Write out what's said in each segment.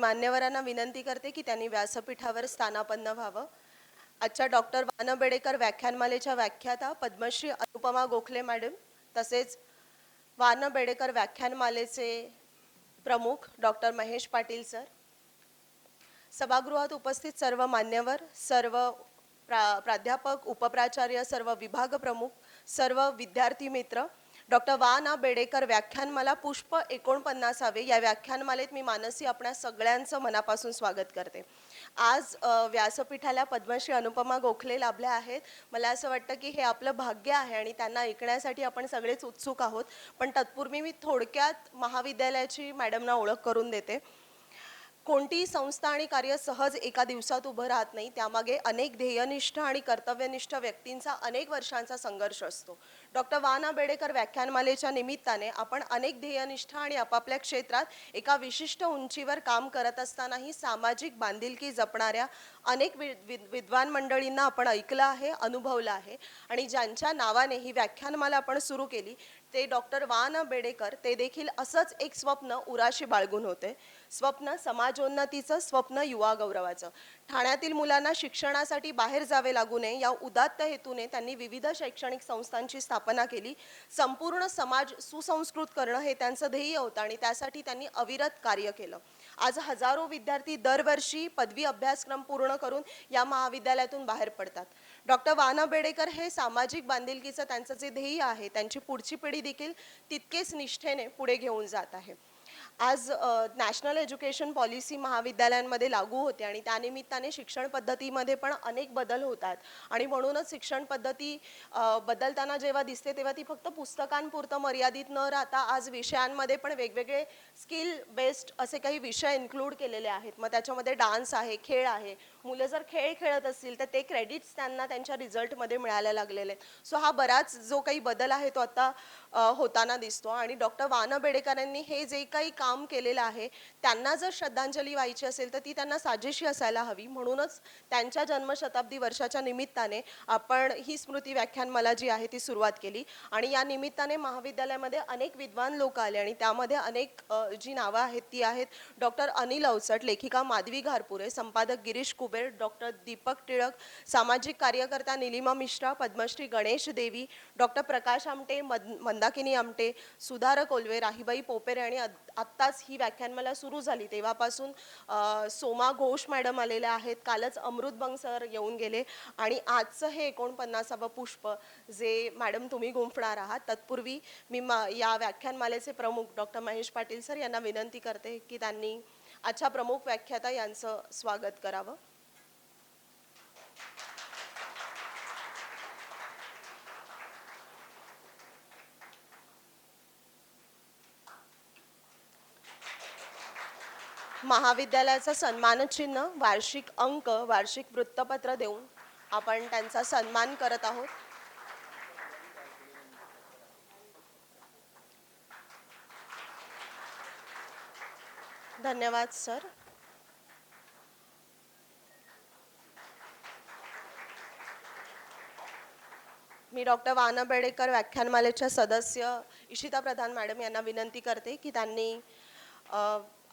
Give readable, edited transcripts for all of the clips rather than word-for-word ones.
मान्यवरांना विनंती करते की त्यांनी व्यासपीठावर स्थानापन्न व्हावं। आजच्या डॉक्टर वान बेडेकर व्याख्यानमालेच्या व्याख्याता पद्मश्री अनुपमा गोखले मॅडम, तसेच वान बेडेकर व्याख्यानमालेचे प्रमुख डॉक्टर महेश पाटील सर, सभागृहात उपस्थित सर्व मान्यवर, सर्व प्राध्यापक, उपप्राचार्य, सर्व विभाग प्रमुख, सर्व विद्यार्थी मित्र, डॉक्टर वान बेडेकर व्याख्यानमाला पुष्प 49 या व्याख्यानमालेत मी मानसी आपणा सगळ्यांचं मनापासून स्वागत करते। आज व्यासपीठाला पद्मश्री अनुपमा गोखले लाभल्या आहेत। मला असं वाटतं की हे आपलं भाग्य आहे आणि त्यांना ऐकण्यासाठी आपण सगळेच उत्सुक आहोत। पण तत्पूर्वी मी थोडक्यात महाविद्यालयाची मॅडमना ओळख करून देते। कोणतीही संस्था आणि कार्य सहज एका दिवसात उभं राहत नाही, त्यामागे अनेक ध्येयनिष्ठ आणि कर्तव्यनिष्ठ व्यक्तींचा अनेक वर्षांचा संघर्ष असतो। डॉक्टर वान बेडेकर व्याख्यानमालेच्या निमित्ताने आपण अनेक ध्येयनिष्ठ आणि आपापल्या क्षेत्रात एका विशिष्ट उंचीवर काम करत असतानाही सामाजिक बांधिलकी जपणाऱ्या अनेक विद्वान मंडळींना आपण ऐकलं आहे, अनुभवलं आहे आणि ज्यांच्या नावाने ही व्याख्यानमाला आपण सुरू केली ते डॉक्टर वान बेडेकर ते देखील असंच एक स्वप्न उराशी बाळगून होते। स्वप्न समाजोन्नतीचं, स्वप्न युवा गौरवाचं। ठाण्यातील मुलांना शिक्षणासाठी बाहेर जावे लागू नये या उदात्त हेतूने त्यांनी विविध शैक्षणिक संस्थांची स्थापना केली। संपूर्ण समाज सुसंस्कृत करणं हे त्यांचं ध्येय होतं आणि त्यासाठी त्यांनी अविरत कार्य केलं। आज हजारो विद्यार्थी दरवर्षी पदवी अभ्यासक्रम पूर्ण करून या महाविद्यालयातून बाहेर पडतात। डॉक्टर वान बेडेकर हे सामाजिक बांधिलकीचं त्यांचं जे ध्येय आहे त्यांची पुढची पिढी देखील तितकेच निष्ठेने पुढे घेऊन जात आहे। आज नॅशनल एज्युकेशन पॉलिसी महाविद्यालयांमध्ये लागू होते आणि त्यानिमित्ताने शिक्षण पद्धतीमध्ये पण अनेक बदल होतात आणि म्हणूनच शिक्षण पद्धती बदलताना जेव्हा दिसते तेव्हा ती फक्त पुस्तकांपुरतं मर्यादित न राहता आज विषयांमध्ये पण वेगवेगळे स्किल बेस्ड असे काही विषय इन्क्लूड केलेले आहेत। मग त्याच्यामध्ये डान्स आहे, खेळ आहे। मुलं जर खेळ खेळत असतील तर ते क्रेडिट्स त्यांना त्यांच्या रिझल्टमध्ये मिळायला लागलेले आहेत। सो हा बराच जो काही बदल आहे तो आता होताना दिसतो आणि डॉक्टर वान बेडेकरांनी हे जे काही काम केलेलं आहे त्यांना जर श्रद्धांजली व्हायची असेल तर ती त्यांना साजेशी असायला हवी। म्हणूनच त्यांच्या जन्मशताब्दी वर्षाच्या निमित्ताने आपण ही स्मृती व्याख्यानमाला जी आहे ती सुरुवात केली आणि या निमित्ताने महाविद्यालयामध्ये अनेक विद्वान लोक आले आणि त्यामध्ये अनेक जी नावं आहेत ती आहेत डॉक्टर अनिल अवचट, लेखिका माधवी घारपुरे, संपादक गिरीश कुबेर, डॉक्टर दीपक टिळक, सामाजिक कार्यकर्ता निलिमा मिश्रा, पद्मश्री गणेश देवी, डॉक्टर प्रकाश आमटे, मंदाकिनी आमटे, सुधारक ओल्वे, राहीबाई पोपेरे आणि आत्ताच ही व्याख्यानमाला सुरू झाली तेव्हापासून सोमा घोष मॅडम आलेल्या आहेत। कालच अमृत बंग सर येऊन गेले आणि आजचं हे 49वं पुष्प जे मॅडम तुम्ही गुंफणार आहात। तत्पूर्वी मी या व्याख्यानमालेचे प्रमुख डॉक्टर महेश पाटील सर यांना विनंती करते की त्यांनी आजच्या प्रमुख व्याख्याता यांचं स्वागत करावं। महाविद्यालयाचा सन्मानचिन्ह, वार्षिक अंक, वार्षिक वृत्तपत्र देऊन आपण त्यांचा सन्मान करत आहोत। धन्यवाद सर। मी डॉक्टर वान बेडेकर व्याख्यानमालेच्या सदस्य इशिता प्रधान मॅडम यांना विनंती करते की त्यांनी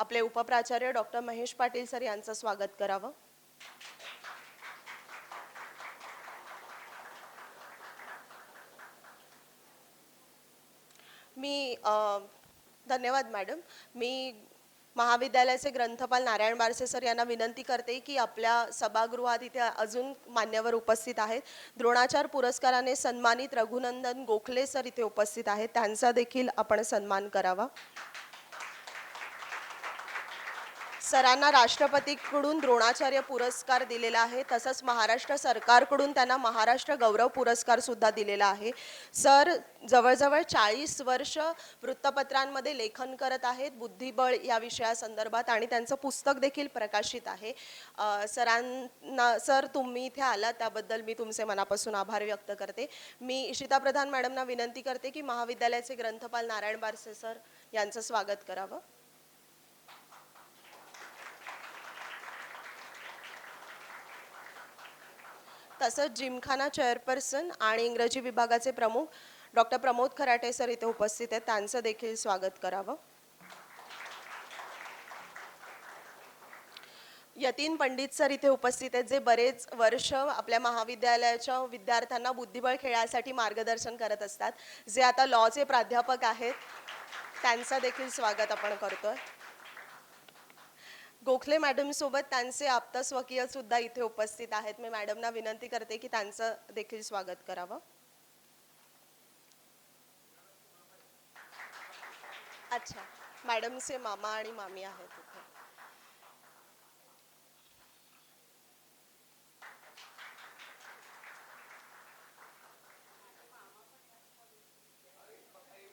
आपले उपप्राचार्य डॉक्टर महेश पाटील सर यांचं स्वागत करावं। धन्यवाद मॅडम। मी महाविद्यालयाचे ग्रंथपाल नारायण बारसे सर यांना विनंती करते की आपल्या सभागृहात इथे अजून मान्यवर उपस्थित आहेत। द्रोणाचार्य पुरस्काराने सन्मानित रघुनंदन गोखले सर इथे उपस्थित आहेत, त्यांचा देखील आपण सन्मान करावा। सरांना राष्ट्रपतीकडून द्रोणाचार्य पुरस्कार दिलेला आहे, तसंच महाराष्ट्र सरकारकडून त्यांना महाराष्ट्र गौरव पुरस्कार सुद्धा दिलेला आहे। सर जवळजवळ 40 वर्ष वृत्तपत्रांमध्ये लेखन करत आहेत बुद्धिबळ या विषयासंदर्भात आणि त्यांचं पुस्तक देखील प्रकाशित आहे। सर तुम्ही इथे आलात त्याबद्दल मी तुमचे मनापासून आभार व्यक्त करते। मी इशिता प्रधान मॅडमना विनंती करते की महाविद्यालयाचे ग्रंथपाल नारायण बारसे सर यांचं स्वागत करावं। तसंच जिमखाना चेअरपर्सन आणि इंग्रजी विभागाचे प्रमुख डॉक्टर प्रमोद खराटे सर इथे उपस्थित आहेत, त्यांचं देखील स्वागत करावं। यतीन पंडित सर इथे उपस्थित आहेत, जे बरेच वर्ष आपल्या महाविद्यालयाच्या विद्यार्थ्यांना बुद्धिबळ खेळासाठी मार्गदर्शन करत असतात, जे आता लॉचे प्राध्यापक आहेत. त्यांचं देखील स्वागत आपण करतोय. गोखले मॅडम सोबत त्यांचे आप्तस्वकीय सुद्धा इथे उपस्थित आहेत. मी मॅडमना विनंती करते की त्यांचं देखील स्वागत करावं. अच्छा, मॅडमचे मामा आणि मामी आहेत इथे.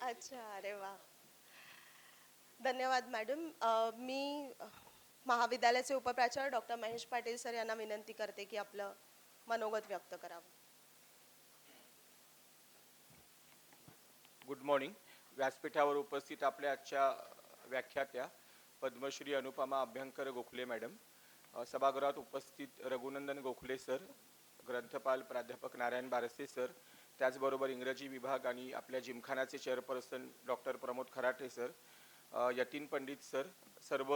अच्छा, अरे वा, धन्यवाद मॅडम. मी महाविद्यालयाचे उपप्राचार्य डॉक्टर महेश पाटील सर यांना विनंती करते की आपलं मनोगत व्यक्त करावं. Good morning. व्यासपीठावर उपस्थित आपल्या आजच्या व्याख्यात्या पद्मश्री अनुपमा अभ्यंकर गोखले मॅडम, सभागृहात उपस्थित रघुनंदन गोखले सर, ग्रंथपाल प्राध्यापक नारायण बारसे सर, त्याचबरोबर इंग्रजी विभाग आणि आपल्या जिमखानाचे चेअरपर्सन डॉक्टर प्रमोद खराटे सर, यतीन पंडित सर, सर्व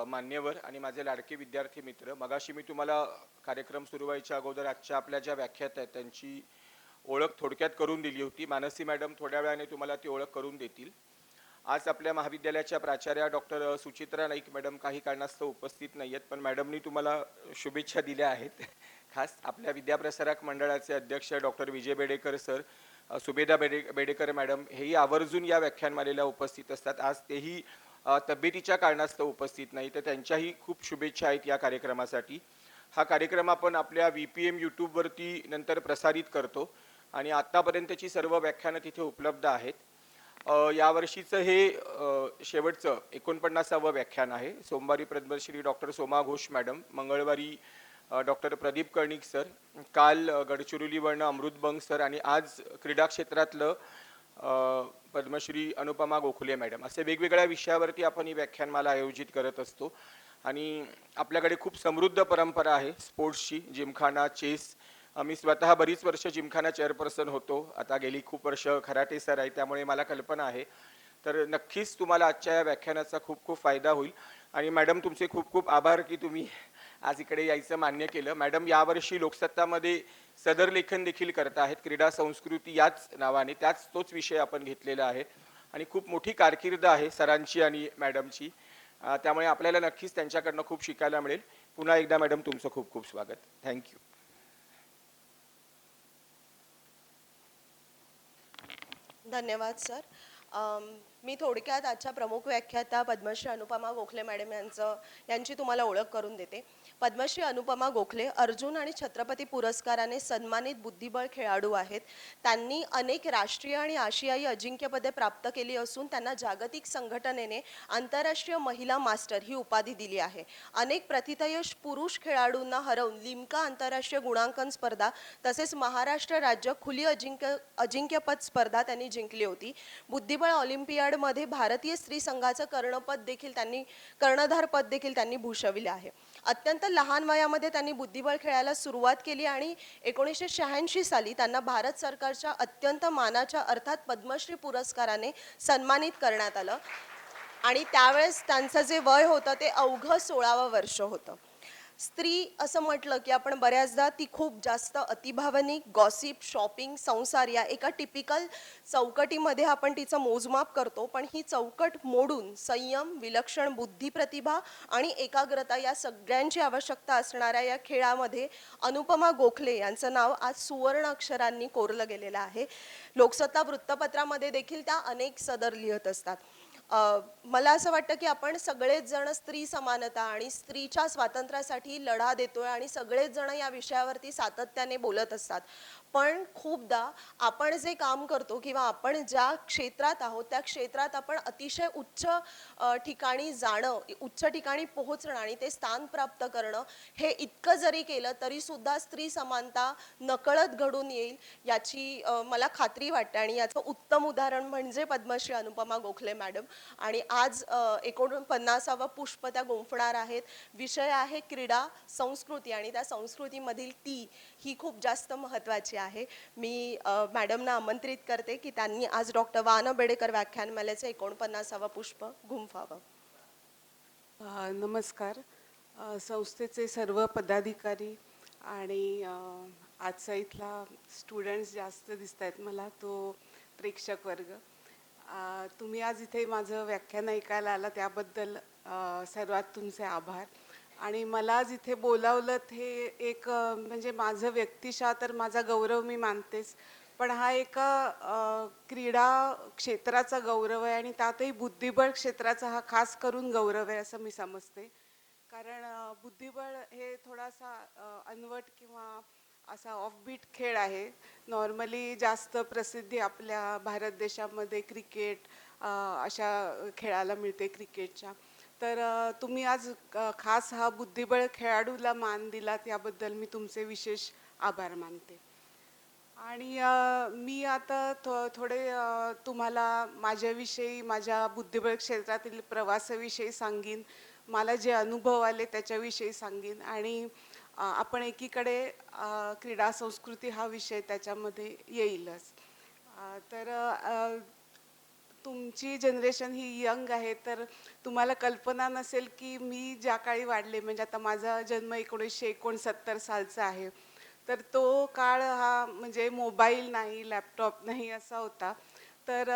मान्यवर आणि माझे लाडके विद्यार्थी मित्र. मगाशी मी तुम्हाला कार्यक्रम सुरू व्हायच्या अगोदर आजच्या आपल्या ज्या व्याख्यात आहेत त्यांची ओळख थोडक्यात करून दिली होती. मानसी मॅडम थोड्या वेळाने तुम्हाला ती ओळख करून देतील. आज आपल्या महाविद्यालयाच्या प्राचार्या डॉक्टर सुचित्रा नाईक मॅडम काही कारणास्तव उपस्थित नाही आहेत, पण मॅडमनी तुम्हाला शुभेच्छा दिल्या आहेत. खास आपल्या विद्याप्रसारक मंडळाचे अध्यक्ष डॉक्टर विजय बेडेकर सर, सुबेदा बेडेकर मॅडम हेही आवर्जून या व्याख्यानमालेला उपस्थित असतात. आज तेही तब्येतीच्या कारणास्तव उपस्थित नाही, तर त्यांच्याही खूप शुभेच्छा आहेत या कार्यक्रमासाठी. हा कार्यक्रम आपण आपल्या VPM यूट्यूबवरती नंतर प्रसारित करतो आणि आत्तापर्यंतची सर्व व्याख्यानं तिथे उपलब्ध आहेत. यावर्षीचं हे शेवटचं 49वं व्याख्यान आहे. सोमवारी पद्मश्री डॉक्टर सोमा घोष मॅडम, मंगळवारी डॉक्टर प्रदीप कर्णिक सर, काल गडचिरोलीवरनं अमृत बंग सर आणि आज क्रीडा क्षेत्रातलं पद्मश्री अनुपमा गोखले मॅडम, असे वेगवेगळ्या विषयावरती आपण ही व्याख्यानमाला आयोजित करत असतो. आणि आपल्याकडे खूप समृद्ध परंपरा आहे स्पोर्ट्सची. जिमखाना, चेस, मी स्वतः बरीच वर्ष जिमखाना चेअरपर्सन होतो, आता गेली खूप वर्ष खराटे सर आहे, त्यामुळे मला कल्पना आहे. तर नक्कीच तुम्हाला आजच्या या व्याख्यानाचा खूप खूप फायदा होईल. आणि मॅडम तुमचे खूप खूप आभार की तुम्ही आज इकडे यायचं मान्य केलं. मॅडम यावर्षी लोकसत्तामध्ये सदर लेखन देखील करत आहेत, क्रीडा संस्कृती याच नावाने, तोच विषय आपण घेतलेला आहे आणि खूप मोठी कारकीर्द आहे सरांची आणि मॅडमची. त्यामुळे आपल्याला नक्कीच त्यांच्याकडनं खूप शिकायला मिळेल. पुन्हा एकदा मॅडम तुमचं खूप खूप स्वागत. थँक्यू. धन्यवाद सर. मी थोडक्यात आजच्या प्रमुख व्याख्याता पद्मश्री अनुपमा गोखले मॅडम यांची तुम्हाला ओळख करून देते. पद्मश्री अनुपमा गोखले अर्जुन आणि छत्रपती पुरस्काराने सन्मानित बुद्धिबळ खेळाडू आहेत. त्यांनी अनेक राष्ट्रीय आणि आशियाई अजिंक्यपदे प्राप्त केली असून त्यांना जागतिक संघटनेने आंतरराष्ट्रीय महिला मास्टर ही उपाधी दिली आहे. अनेक प्रथितयश पुरुष खेळाडूंना हरवून लिम्का आंतरराष्ट्रीय गुणांकन स्पर्धा तसेच महाराष्ट्र राज्य खुली अजिंक्यपद स्पर्धा त्यांनी जिंकली होती. बुद्धिबळ ऑलिम्पियाडमध्ये भारतीय स्त्री संघाचं कर्णधार पद देखील त्यांनी भूषविले आहे. अत्यंत लहान वयामध्ये त्यांनी बुद्धिबळ खेळायला सुरुवात केली आणि 1986 साली त्यांना भारत सरकारच्या अत्यंत मानाच्या अर्थात पद्मश्री पुरस्काराने सन्मानित करण्यात आलं आणि त्यावेळेस त्यांचं जे वय होतं ते अवघं 16वं वर्ष होतं. स्त्री असं म्हटलं की आपण बऱ्याचदा ती खूप जास्त अतिभावनिक, गॉसिप, शॉपिंग, संसार या एका टिपिकल चौकटीमध्ये आपण तिचं मोजमाप करतो, पण ही चौकट मोडून संयम, विलक्षण बुद्धी, प्रतिभा आणि एकाग्रता या सगळ्यांची आवश्यकता असणाऱ्या या खेळामध्ये अनुपमा गोखले यांचं नाव आज सुवर्ण अक्षरांनी कोरलं गेलेलं आहे. लोकसत्ता वृत्तपत्रामध्ये देखील त्या अनेक सदर लिहित असतात. मला असं वाटतं की आपण सगळेच जण स्त्री समानता आणि स्त्रीच्या स्वातंत्र्यासाठी लढा देतोय आणि सगळेच जण या विषयावरती सातत्याने बोलत असतात, पण खूपदा आपण जे काम करतो किंवा आपण ज्या क्षेत्रात आहोत त्या क्षेत्रात आपण अतिशय उच्च ठिकाणी जाणं, उच्च ठिकाणी पोहोचणं आणि ते स्थान प्राप्त करणं हे इतकं जरी केलं तरी सुद्धा स्त्री समानता नकळत घडून येईल याची मला खात्री वाटते. आणि याचं उत्तम उदाहरण म्हणजे पद्मश्री अनुपमा गोखले मॅडम. आणि आज 49वं पुष्प त्या गुंफणार आहेत. विषय आहे क्रीडा संस्कृती आणि त्या संस्कृतीमधील ती ही खूप जास्त महत्त्वाची आहे. मी मॅडमना आमंत्रित करते की त्यांनी आज डॉक्टर वा ना बेडेकर व्याख्यानमालेचं 49वं पुष्प गुंफावं. नमस्कार. संस्थेचे सर्व पदाधिकारी आणि आजचा इथला स्टुडंट्स जास्त दिसत आहेत मला, तो प्रेक्षक वर्ग. तुम्ही आज इथे माझं व्याख्यान ऐकायला आला त्याबद्दल सर्वात तुमचे आभार. आणि मला आज इथे बोलावलं हे एक म्हणजे माझं व्यक्तिशः तर माझा गौरव मी मानतेच, पण हा एका क्रीडा क्षेत्राचा गौरव आहे आणि त्यातही बुद्धिबळ क्षेत्राचा हा खास करून गौरव आहे असं मी समजते. कारण बुद्धिबळ हे थोडासा अनवट किंवा असा ऑफबीट खेळ आहे. नॉर्मली जास्त प्रसिद्धी आपल्या भारत देशामध्ये क्रिकेट अशा खेळाला मिळते, क्रिकेटच्या. तर तुम्ही आज खास हा बुद्धिबळ खेळाडूला मान दिलात याबद्दल मी तुमचे विशेष आभार मानते. आणि मी आता थोडे तुम्हाला माझ्याविषयी, माझ्या बुद्धिबळ क्षेत्रातील प्रवासाविषयी सांगीन, मला जे अनुभव आले त्याच्याविषयी सांगीन. आणि आपण एकीकडे क्रीडा संस्कृती हा विषय त्याच्यामध्ये येईलच. तर तुमची जनरेशन ही यंग आहे, तर तुम्हाला कल्पना नसेल की मी ज्या काळी वाढले, म्हणजे आता माझा जन्म 1969 सालचा आहे. तर तो काळ हा म्हणजे मोबाईल नाही, लॅपटॉप नाही असा होता. तर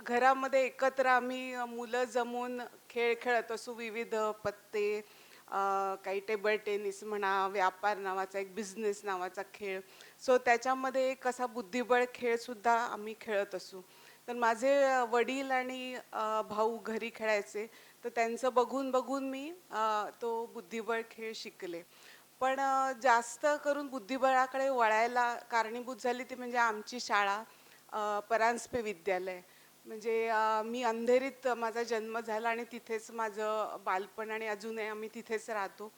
घरामध्ये एकत्र आम्ही मुलं जमून खेळ खेळत असू, विविध पत्ते, काही टेबल टेनिस म्हणा, व्यापार नावाचा एक बिझनेस नावाचा खेळ. सो त्याच्यामध्ये एक असा बुद्धिबळ खेळसुद्धा आम्ही खेळत असू. तर माझे वडील आणि भाऊ घरी खेळायचे, तर त्यांचं बघून बघून मी तो बुद्धिबळ खेळ शिकले. पण जास्त करून बुद्धिबळाकडे वळायला कारणीभूत झाली ती म्हणजे आमची शाळा, परांजपे विद्यालय. म्हणजे मी अंधेरीत माझा जन्म झाला आणि तिथेच माझं बालपण आणि अजूनही आम्ही तिथेच राहतो.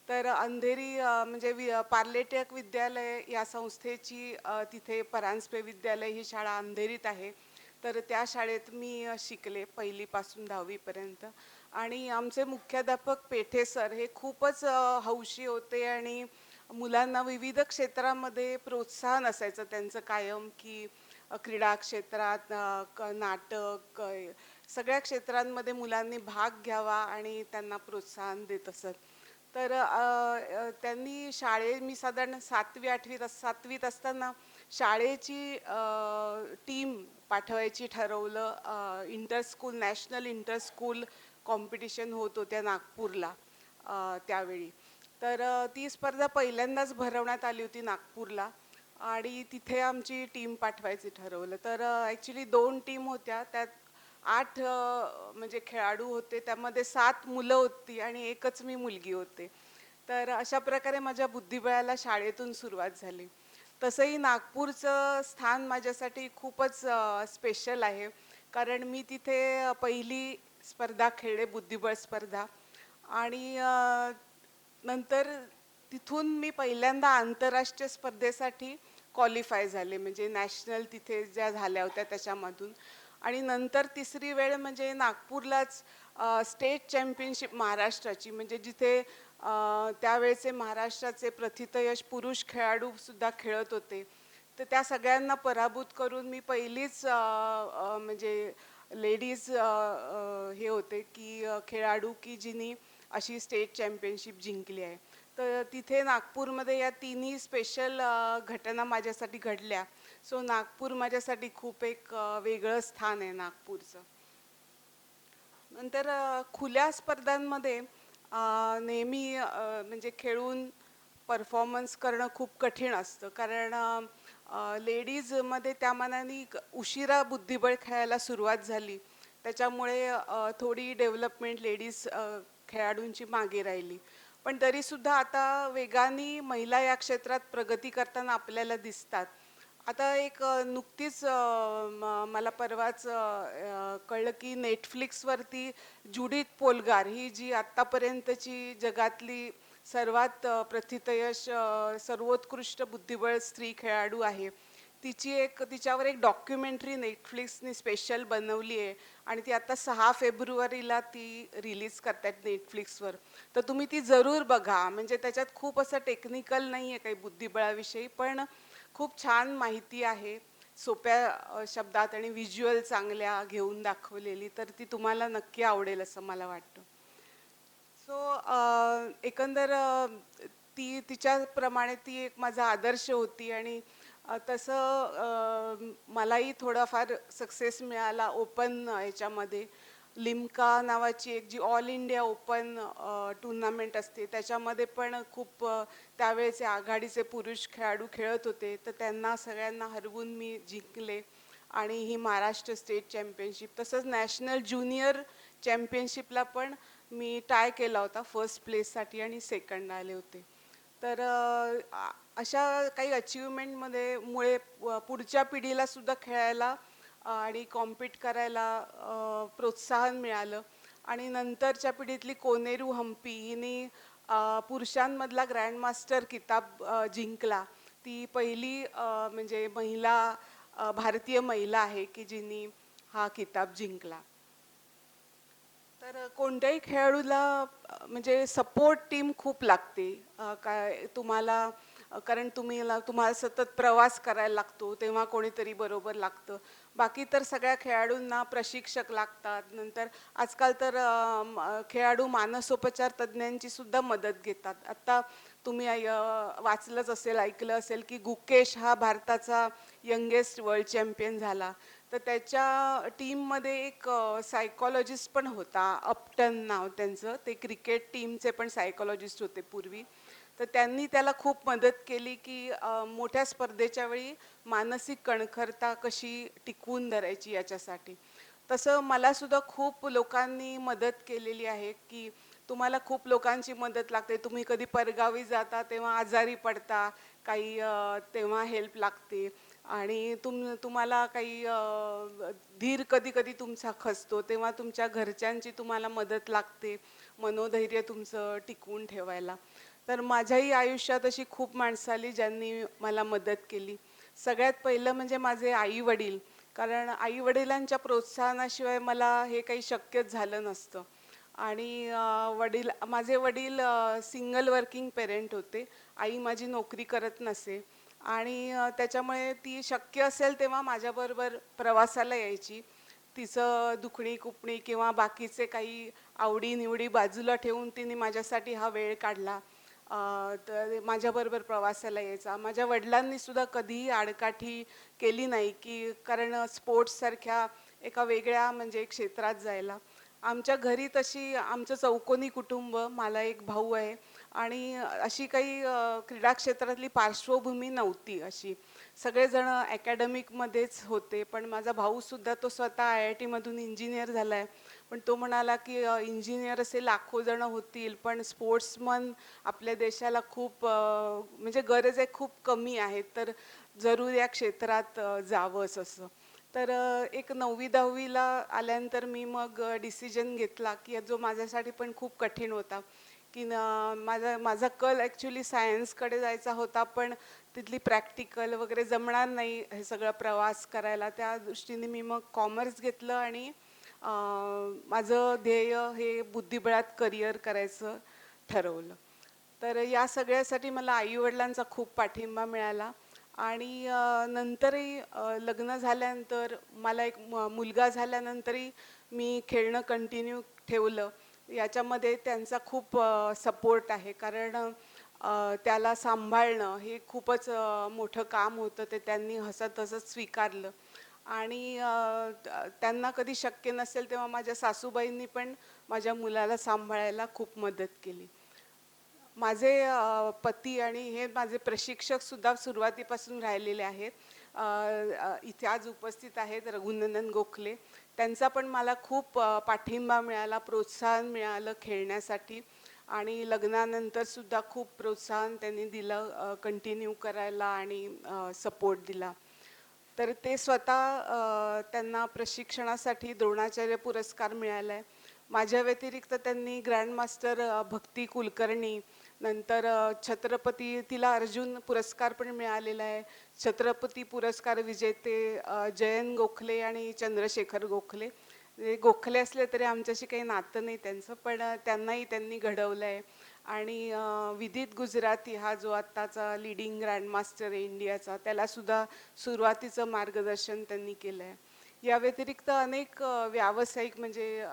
तर अंधेरी म्हणजे पार्ले टिळक विद्यालय या संस्थेची तिथे परांजपे विद्यालय ही शाळा अंधेरीत आहे. तर त्या शाळेत मी शिकले 1ली पासून 10वी पर्यंत. आणि आमचे मुख्याध्यापक पेठे सर हे खूपच हौशी होते आणि मुलांना विविध क्षेत्रामध्ये प्रोत्साहन असायचं त्यांचं कायम, की क्रीडा क्षेत्रात, नाटक, सगळ्या क्षेत्रांमध्ये मुलांनी भाग घ्यावा आणि त्यांना प्रोत्साहन देत असत. तर त्यांनी मी साधारण 7वीत असताना शाळेची टीम पाठवायची ठरवलं. Inter school, national inter school competition होत होत्या नागपूरला त्यावेळी. तर ती स्पर्धा पहिल्यांदाच भरवण्यात आली होती नागपूरला आणि तिथे आमची टीम पाठवायची ठरवलं. तर ॲक्च्युली 2 टीम होत्या, त्यात 8 म्हणजे खेळाडू होते, त्यामध्ये 7 मुलं होती आणि एकच मी मुलगी होते. तर अशा प्रकारे माझ्या बुद्धिबळाला शाळेतून सुरुवात झाली. तसंही नागपूरचं स्थान माझ्यासाठी खूपच स्पेशल आहे, कारण मी तिथे पहिली स्पर्धा खेळले, बुद्धिबळ स्पर्धा. आणि नंतर तिथून मी पहिल्यांदा आंतरराष्ट्रीय स्पर्धेसाठी क्वालिफाय झाले, म्हणजे नॅशनल तिथे ज्या झाल्या होत्या त्याच्यामधून. आणि नंतर 3री वेळ म्हणजे नागपूरलाच स्टेट चॅम्पियनशिप महाराष्ट्राची, म्हणजे जिथे त्यावेळेचे महाराष्ट्राचे प्रथितयश पुरुष खेळाडूसुद्धा खेळत होते. तर त्या सगळ्यांना पराभूत करून मी पहिलीच म्हणजे लेडीज हे होते की खेळाडू की जिनी अशी स्टेट चॅम्पियनशिप जिंकली आहे. तर तिथे नागपूरमध्ये या तिन्ही स्पेशल घटना माझ्यासाठी घडल्या. सो नागपूर माझ्यासाठी खूप एक वेगळं स्थान आहे नागपूरचं. नंतर खुल्या स्पर्धांमध्ये नेहमी म्हणजे खेळून परफॉर्मन्स करणं खूप कठीण असतं, कारण लेडीजमध्ये त्या मानाने उशिरा बुद्धिबळ खेळायला सुरुवात झाली, त्याच्यामुळे थोडी डेव्हलपमेंट लेडीज खेळाडूंची मागे राहिली. पण तरीसुद्धा आता वेगाने महिला या क्षेत्रात प्रगती करताना आपल्याला दिसतात. आता एक नुकतीच मला परवाच कळलं की नेटफ्लिक्सवरती जुडिथ पोलगार ही जी आत्तापर्यंतची जगातली सर्वात प्रथितयश सर्वोत्कृष्ट बुद्धिबळ स्त्री खेळाडू आहे, तिच्यावर एक डॉक्युमेंटरी नेटफ्लिक्सने स्पेशल बनवली आहे आणि ती आता 6 फेब्रुवारीला ती रिलीज करतात नेटफ्लिक्सवर. तर तुम्ही ती जरूर बघा. म्हणजे त्याच्यात खूप असं टेक्निकल नाही आहे काही बुद्धिबळाविषयी, पण खूप छान माहिती आहे, सोप्या शब्दात आणि व्हिज्युअल चांगल्या घेऊन दाखवलेली. तर ती तुम्हाला नक्की आवडेल असं मला वाटतं. सो एकंदर ती तिच्याप्रमाणे ती एक माझा आदर्श होती आणि तसं मलाही थोडाफार सक्सेस मिळाला ओपन ह्याच्यामध्ये. लिम्का नावाची एक जी ऑल इंडिया ओपन टुर्नामेंट असते त्याच्यामध्ये पण खूप त्यावेळेचे आघाडीचे पुरुष खेळाडू खेळत होते, तर त्यांना सगळ्यांना हरवून मी जिंकले. आणि ही महाराष्ट्र स्टेट चॅम्पियनशिप तसंच नॅशनल ज्युनियर चॅम्पियनशिपला पण मी ट्राय केला होता फर्स्ट प्लेससाठी आणि सेकंड आले होते. तर अशा काही अचीवमेंटमध्ये मुळे पुढच्या पिढीला सुद्धा खेळायला आणि कॉम्पीट करायला प्रोत्साहन मिळालं. आणि नंतरच्या पिढीतली कोनेरू हम्पी हिने पुरुषांमधला ग्रँडमास्टर किताब जिंकला. ती पहिली म्हणजे महिला भारतीय महिला आहे की जिने हा किताब जिंकला. तर कोणत्याही खेळाडूला म्हणजे सपोर्ट टीम खूप लागते. काय तुम्हाला कारण तुम्हाला सतत प्रवास करायला लागतो तेव्हा कोणीतरी बरोबर लागतं. बाकी तर सगळ्या खेळाडूंना प्रशिक्षक लागतात. नंतर आजकाल तर खेळाडू मानसोपचार तज्ज्ञांची सुद्धा मदत घेतात. आता तुम्ही वाचलंच असेल, ऐकलं असेल की गुकेश हा भारताचा यंगेस्ट वर्ल्ड चॅम्पियन झाला. तर त्याच्या टीममध्ये एक सायकॉलॉजिस्ट पण होता, अपटन नाव त्यांचं. ते क्रिकेट टीमचे पण सायकॉलॉजिस्ट होते पूर्वी. तर त्यांनी त्याला खूप मदत केली की मोठ्या स्पर्धेच्या वेळी मानसिक कणखरता कशी टिकवून धरायची याच्यासाठी. तसं मला सुद्धा खूप लोकांनी मदत केलेली आहे की तुम्हाला खूप लोकांची मदत लागते. तुम्ही कधी परगावी जाता तेव्हा आजारी पडता, काही तेव्हा हेल्प लागते. आणि तुम्हाला काही धीर कधी कधी तुमचा खचतो तेव्हा तुमच्या घरच्यांची तुम्हाला मदत लागते मनोधैर्य तुमचं टिकवून ठेवायला. तर माझ्याही आयुष्यात अशी खूप माणसं आली ज्यांनी मला मदत केली. सगळ्यात पहिलं म्हणजे माझे आई वडील, कारण आई वडिलांच्या प्रोत्साहनाशिवाय मला हे काही शक्यच झालं नसतं. आणि माझे वडील सिंगल वर्किंग पेरेंट होते. आई माझी नोकरी करत नसे आणि त्याच्यामुळे ती शक्य असेल तेव्हा माझ्याबरोबर प्रवासाला यायची. तिचं दुखणी कुपणी किंवा बाकीचे काही आवडीनिवडी बाजूला ठेवून तिने माझ्यासाठी हा वेळ काढला. तर माझ्याबरोबर प्रवासाला यायचा. माझ्या वडिलांनी सुद्धा कधीही आडकाठी केली नाही की कारण स्पोर्ट्ससारख्या एका वेगळ्या म्हणजे क्षेत्रात जायला. आमच्या घरी तशी आमचं चौकोनी कुटुंब, मला एक भाऊ आहे आणि अशी काही क्रीडा क्षेत्रातली पार्श्वभूमी नव्हती अशी. सगळेजण अकॅडमिकमध्येच होते. पण माझा भाऊसुद्धा तो स्वतः IIT मधून इंजिनियर झाला आहे. पण तो म्हणाला की इंजिनियर असे लाखो जण होतील पण स्पोर्ट्समन आपल्या देशाला खूप म्हणजे गरज आहे, खूप कमी आहेत. तर जरूर या क्षेत्रात जावंच असं. तर एक 9वी-10वीला आल्यानंतर मी मग डिसिजन घेतला की जो माझ्यासाठी पण खूप कठीण होता की माझा माझा कल ॲक्च्युली सायन्सकडे जायचा होता, पण तिथली प्रॅक्टिकल वगैरे जमणार नाही हे सगळं प्रवास करायला. त्या दृष्टीने मी मग कॉमर्स घेतलं आणि माझं ध्येय हे बुद्धिबळात करिअर करायचं ठरवलं. तर या सगळ्यासाठी मला आईवडिलांचा खूप पाठिंबा मिळाला. आणि नंतरही लग्न झाल्यानंतर मला एक मुलगा झाल्यानंतरही मी खेळणं कंटिन्यू ठेवलं. याच्यामध्ये त्यांचा खूप सपोर्ट आहे, कारण त्याला सांभाळणं हे खूपच मोठं काम होतं. ते त्यांनी हसत हसत स्वीकारलं. आणि त्यांना कधी शक्य नसेल तेव्हा माझ्या सासूबाईंनी पण माझ्या मुलाला सांभाळायला खूप मदत केली. माझे पती आणि हे माझे प्रशिक्षक सुद्धा सुरुवातीपासून राहिलेले आहेत. इथे आज उपस्थित आहेत रघुनंदन गोखले. त्यांचा पण मला खूप पाठिंबा मिळाला, प्रोत्साहन मिळालं खेळण्यासाठी. आणि लग्नानंतर सुद्धा खूप प्रोत्साहन त्यांनी दिलं कंटिन्यू करायला आणि सपोर्ट दिला. तर ते स्वतः त्यांना प्रशिक्षणासाठी द्रोणाचार्य पुरस्कार मिळाला आहे. माझ्या व्यतिरिक्त त्यांनी ग्रँडमास्टर भक्ती कुलकर्णी, नंतर छत्रपती, तिला अर्जुन पुरस्कार पण मिळालेला आहे. छत्रपती पुरस्कार विजेते जयंत गोखले आणि चंद्रशेखर गोखले. गोखले असले तरी आमच्याशी काही नातं नाही त्यांचं, पण त्यांनाही त्यांनी घडवलं आहे. आणि विदित गुजराती हा जो आत्ताचा लीडिंग ग्रँडमास्टर आहे इंडियाचा, त्यालासुद्धा सुरुवातीचं मार्गदर्शन त्यांनी केलं आहे. या व्यतिरिक्त अनेक व्यावसायिक म्हणजे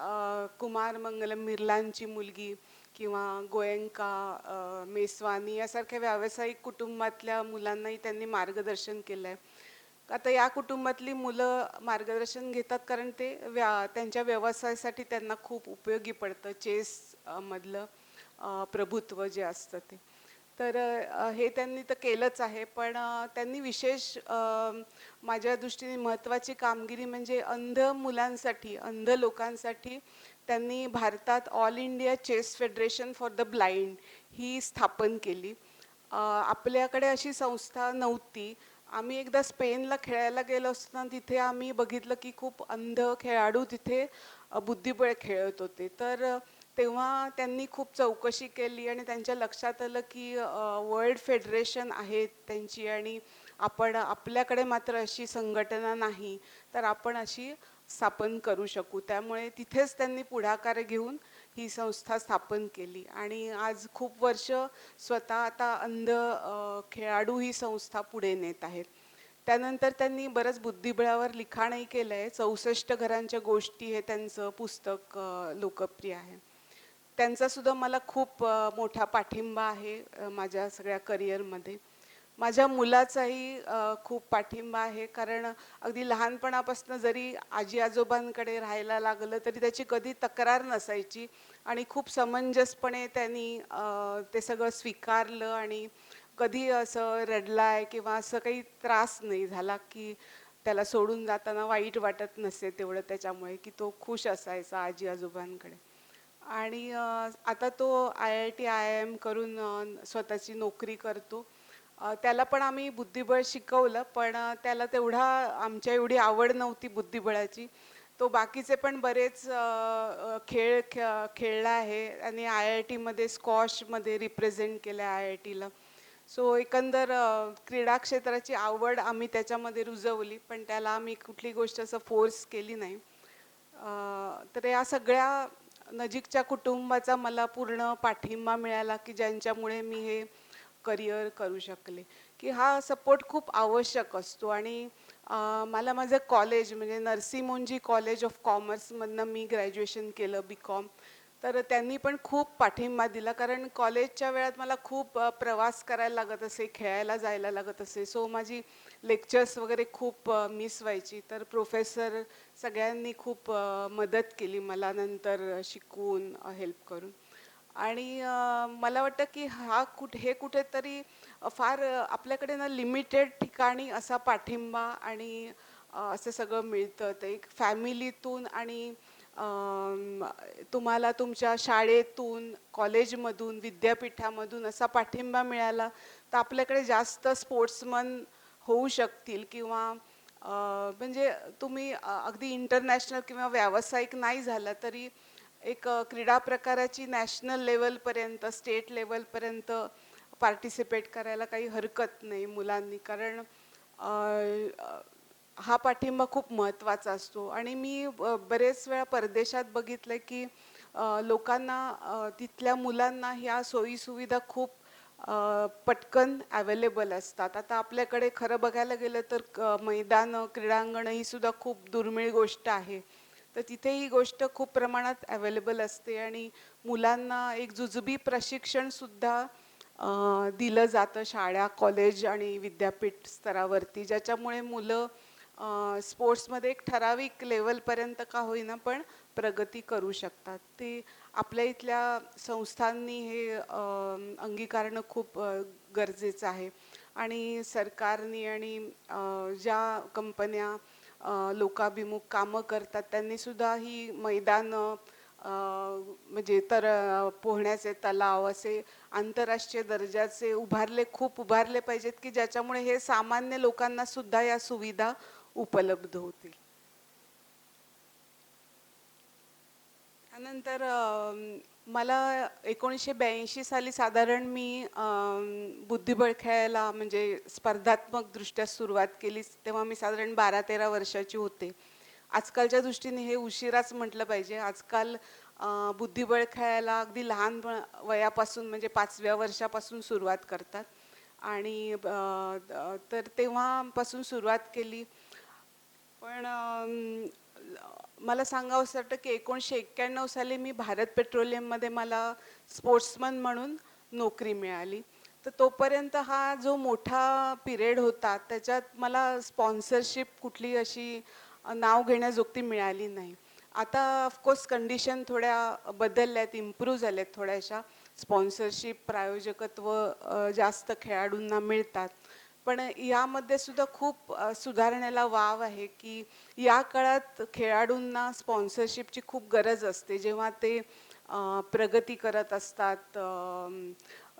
कुमार मंगलम मिर्लांची मुलगी किंवा गोयंका, मेस्वानी यासारख्या व्यावसायिक कुटुंबातल्या मुलांनाही त्यांनी मार्गदर्शन केलं आहे. आता या कुटुंबातली मुलं मार्गदर्शन घेतात कारण ते त्यांच्या व्यवसायासाठी त्यांना खूप उपयोगी पडतं चेस मधलं प्रभुत्व जे असतं ते. तर हे त्यांनी तर केलंच आहे, पण त्यांनी विशेष माझ्या दृष्टीने महत्त्वाची कामगिरी म्हणजे अंध मुलांसाठी, अंध लोकांसाठी त्यांनी भारतात All India Chess Federation for the Blind ही स्थापन केली. आपल्याकडे अशी संस्था नव्हती. आम्ही एकदा स्पेनला खेळायला गेलो असताना तिथे आम्ही बघितलं की खूप अंध खेळाडू तिथे बुद्धिबळ खेळत होते. तर तेव्हा त्यांनी खूप चौकशी केली आणि त्यांच्या लक्षात आलं की वर्ल्ड फेडरेशन आहे त्यांची आणि आपल्याकडे मात्र अशी संघटना नाही, तर आपण अशी स्थापन करू शकू. त्यामुळे तिथेच त्यांनी पुढाकार घेऊन ही संस्था स्थापन केली आणि आज खूप वर्ष स्वतः आता अंध खेळाडू ही संस्था पुढे नेत आहेत. त्यानंतर त्यांनी बरंच बुद्धिबळावर लिखाणही केलं आहे. 64 घरांच्या गोष्टी हे त्यांचं पुस्तक लोकप्रिय आहे. त्यांचा सुद्धा मला खूप मोठा पाठिंबा आहे माझ्या सगळ्या करिअरमध्ये. माझ्या मुलाचाही खूप पाठिंबा आहे कारण अगदी लहानपणापासून जरी आजी आजोबांकडे राहायला लागलं तरी त्याची कधी तक्रार नसायची आणि खूप समंजसपणे त्यांनी ते सगळं स्वीकारलं आणि कधी असं रडलाय किंवा असं काही त्रास नाही झाला की त्याला सोडून जाताना वाईट वाटत नसे तेवढं त्याच्यामुळे की तो खुश असायचा आजी आजोबांकडे. आणि आता तो IIT IIM करून स्वतःची नोकरी करतो. त्याला पण आम्ही बुद्धिबळ शिकवलं, पण त्याला तेवढा आमच्या एवढी आवड नव्हती बुद्धिबळाची. तो बाकीचे पण बरेच खेळला आहे आणि IITमध्ये स्क्वॉशमध्ये रिप्रेझेंट केलं आहे IITला. सो एकंदर क्रीडा क्षेत्राची आवड आम्ही त्याच्यामध्ये रुजवली, पण त्याला आम्ही कुठली गोष्ट असं फोर्स केली नाही. तर या सगळ्या नजीकच्या कुटुंबाचा मला पूर्ण पाठिंबा मिळाला की ज्यांच्यामुळे मी हे करिअर करू शकले. की हा सपोर्ट खूप आवश्यक असतो आणि मला माझं कॉलेज म्हणजे Narsi Monjee college of कॉमर्समधनं me graduation केलं BCom. तर त्यांनी पण खूप पाठिंबा दिला कारण कॉलेजच्या वेळात मला खूप प्रवास करायला लागत असे, खेळायला जायला लागत असे. सो माझी लेक्चर्स वगैरे खूप मिस व्हायची. तर प्रोफेसर सगळ्यांनी खूप मदत केली मला नंतर शिकवून हेल्प करून. आणि मला वाटतं की हे कुठेतरी फार आपल्याकडे ना लिमिटेड ठिकाणी असा पाठिंबा आणि असं सगळं मिळतं. ते एक फॅमिलीतून आणि तुम्हाला तुमच्या शाळेतून, कॉलेजमधून, विद्यापीठामधून असा पाठिंबा मिळाला तर आपल्याकडे जास्त स्पोर्ट्समन होऊ शकतील किंवा म्हणजे तुम्ही अगदी इंटरनॅशनल किंवा व्यावसायिक नाही झाला तरी एक क्रीडा प्रकाराची नॅशनल लेवलपर्यंत, स्टेट लेवलपर्यंत पार्टिसिपेट करायला काही हरकत नाही मुलांनी. कारण हा पाठिंबा खूप महत्त्वाचा असतो आणि मी बरेच वेळा परदेशात बघितलं की लोकांना तिथल्या मुलांना ह्या सोयीसुविधा खूप पटकन अवेलेबल असतात. आता आपल्याकडे खरं बघायला गेलं तर मैदानं, क्रीडांगणं ही सुद्धा खूप दुर्मिळ गोष्ट आहे. तर तिथे ही गोष्ट खूप प्रमाणात अवेलेबल असते आणि मुलांना एक जुजबी प्रशिक्षणसुद्धा दिलं जातं शाळा, कॉलेज आणि विद्यापीठ स्तरावरती, ज्याच्यामुळे मुलं स्पोर्ट्समध्ये एक ठराविक लेवलपर्यंत का होईना पण प्रगती करू शकतात. ते आपल्या इथल्या संस्थांनी हे अंगीकारणं खूप गरजेचं आहे आणि सरकारने आणि ज्या कंपन्या लोकाभिमुख कामं करतात त्यांनी सुद्धा ही मैदानं म्हणजे पोहण्याचे तलाव असे आंतरराष्ट्रीय दर्जाचे खूप उभारले पाहिजेत की ज्याच्यामुळे हे सामान्य लोकांना सुद्धा या सुविधा उपलब्ध होतील. त्यानंतर मला 1982 साली साधारण मी बुद्धिबळ खेळायला म्हणजे स्पर्धात्मक दृष्ट्या सुरुवात केली. तेव्हा मी साधारण 12-13 वर्षाची होते. आजकालच्या दृष्टीने हे उशिराच म्हटलं पाहिजे. आजकाल बुद्धिबळ खेळायला अगदी लहान वयापासून म्हणजे 5व्या वर्षापासून सुरुवात करतात आणि तर तेव्हापासून सुरुवात केली. पण मला सांगावंसं वाटतं की 1991 साली मी भारत पेट्रोलियममध्ये मला स्पोर्ट्समन म्हणून नोकरी मिळाली. तर तोपर्यंत हा जो मोठा पिरियड होता त्याच्यात मला स्पॉन्सरशिप कुठली अशी नाव घेण्याजोगती मिळाली नाही. आता ऑफकोर्स कंडिशन थोड्या बदलल्यात, इम्प्रूव्ह झाल्यात थोड्याशा. स्पॉन्सरशिप, प्रायोजकत्व जास्त खेळाडूंना मिळतात. पण यामध्ये सुद्धा खूप सुधारणेला वाव आहे की या काळात खेळाडूंना स्पॉन्सरशिपची खूप गरज असते. जेव्हा ते प्रगती करत असतात,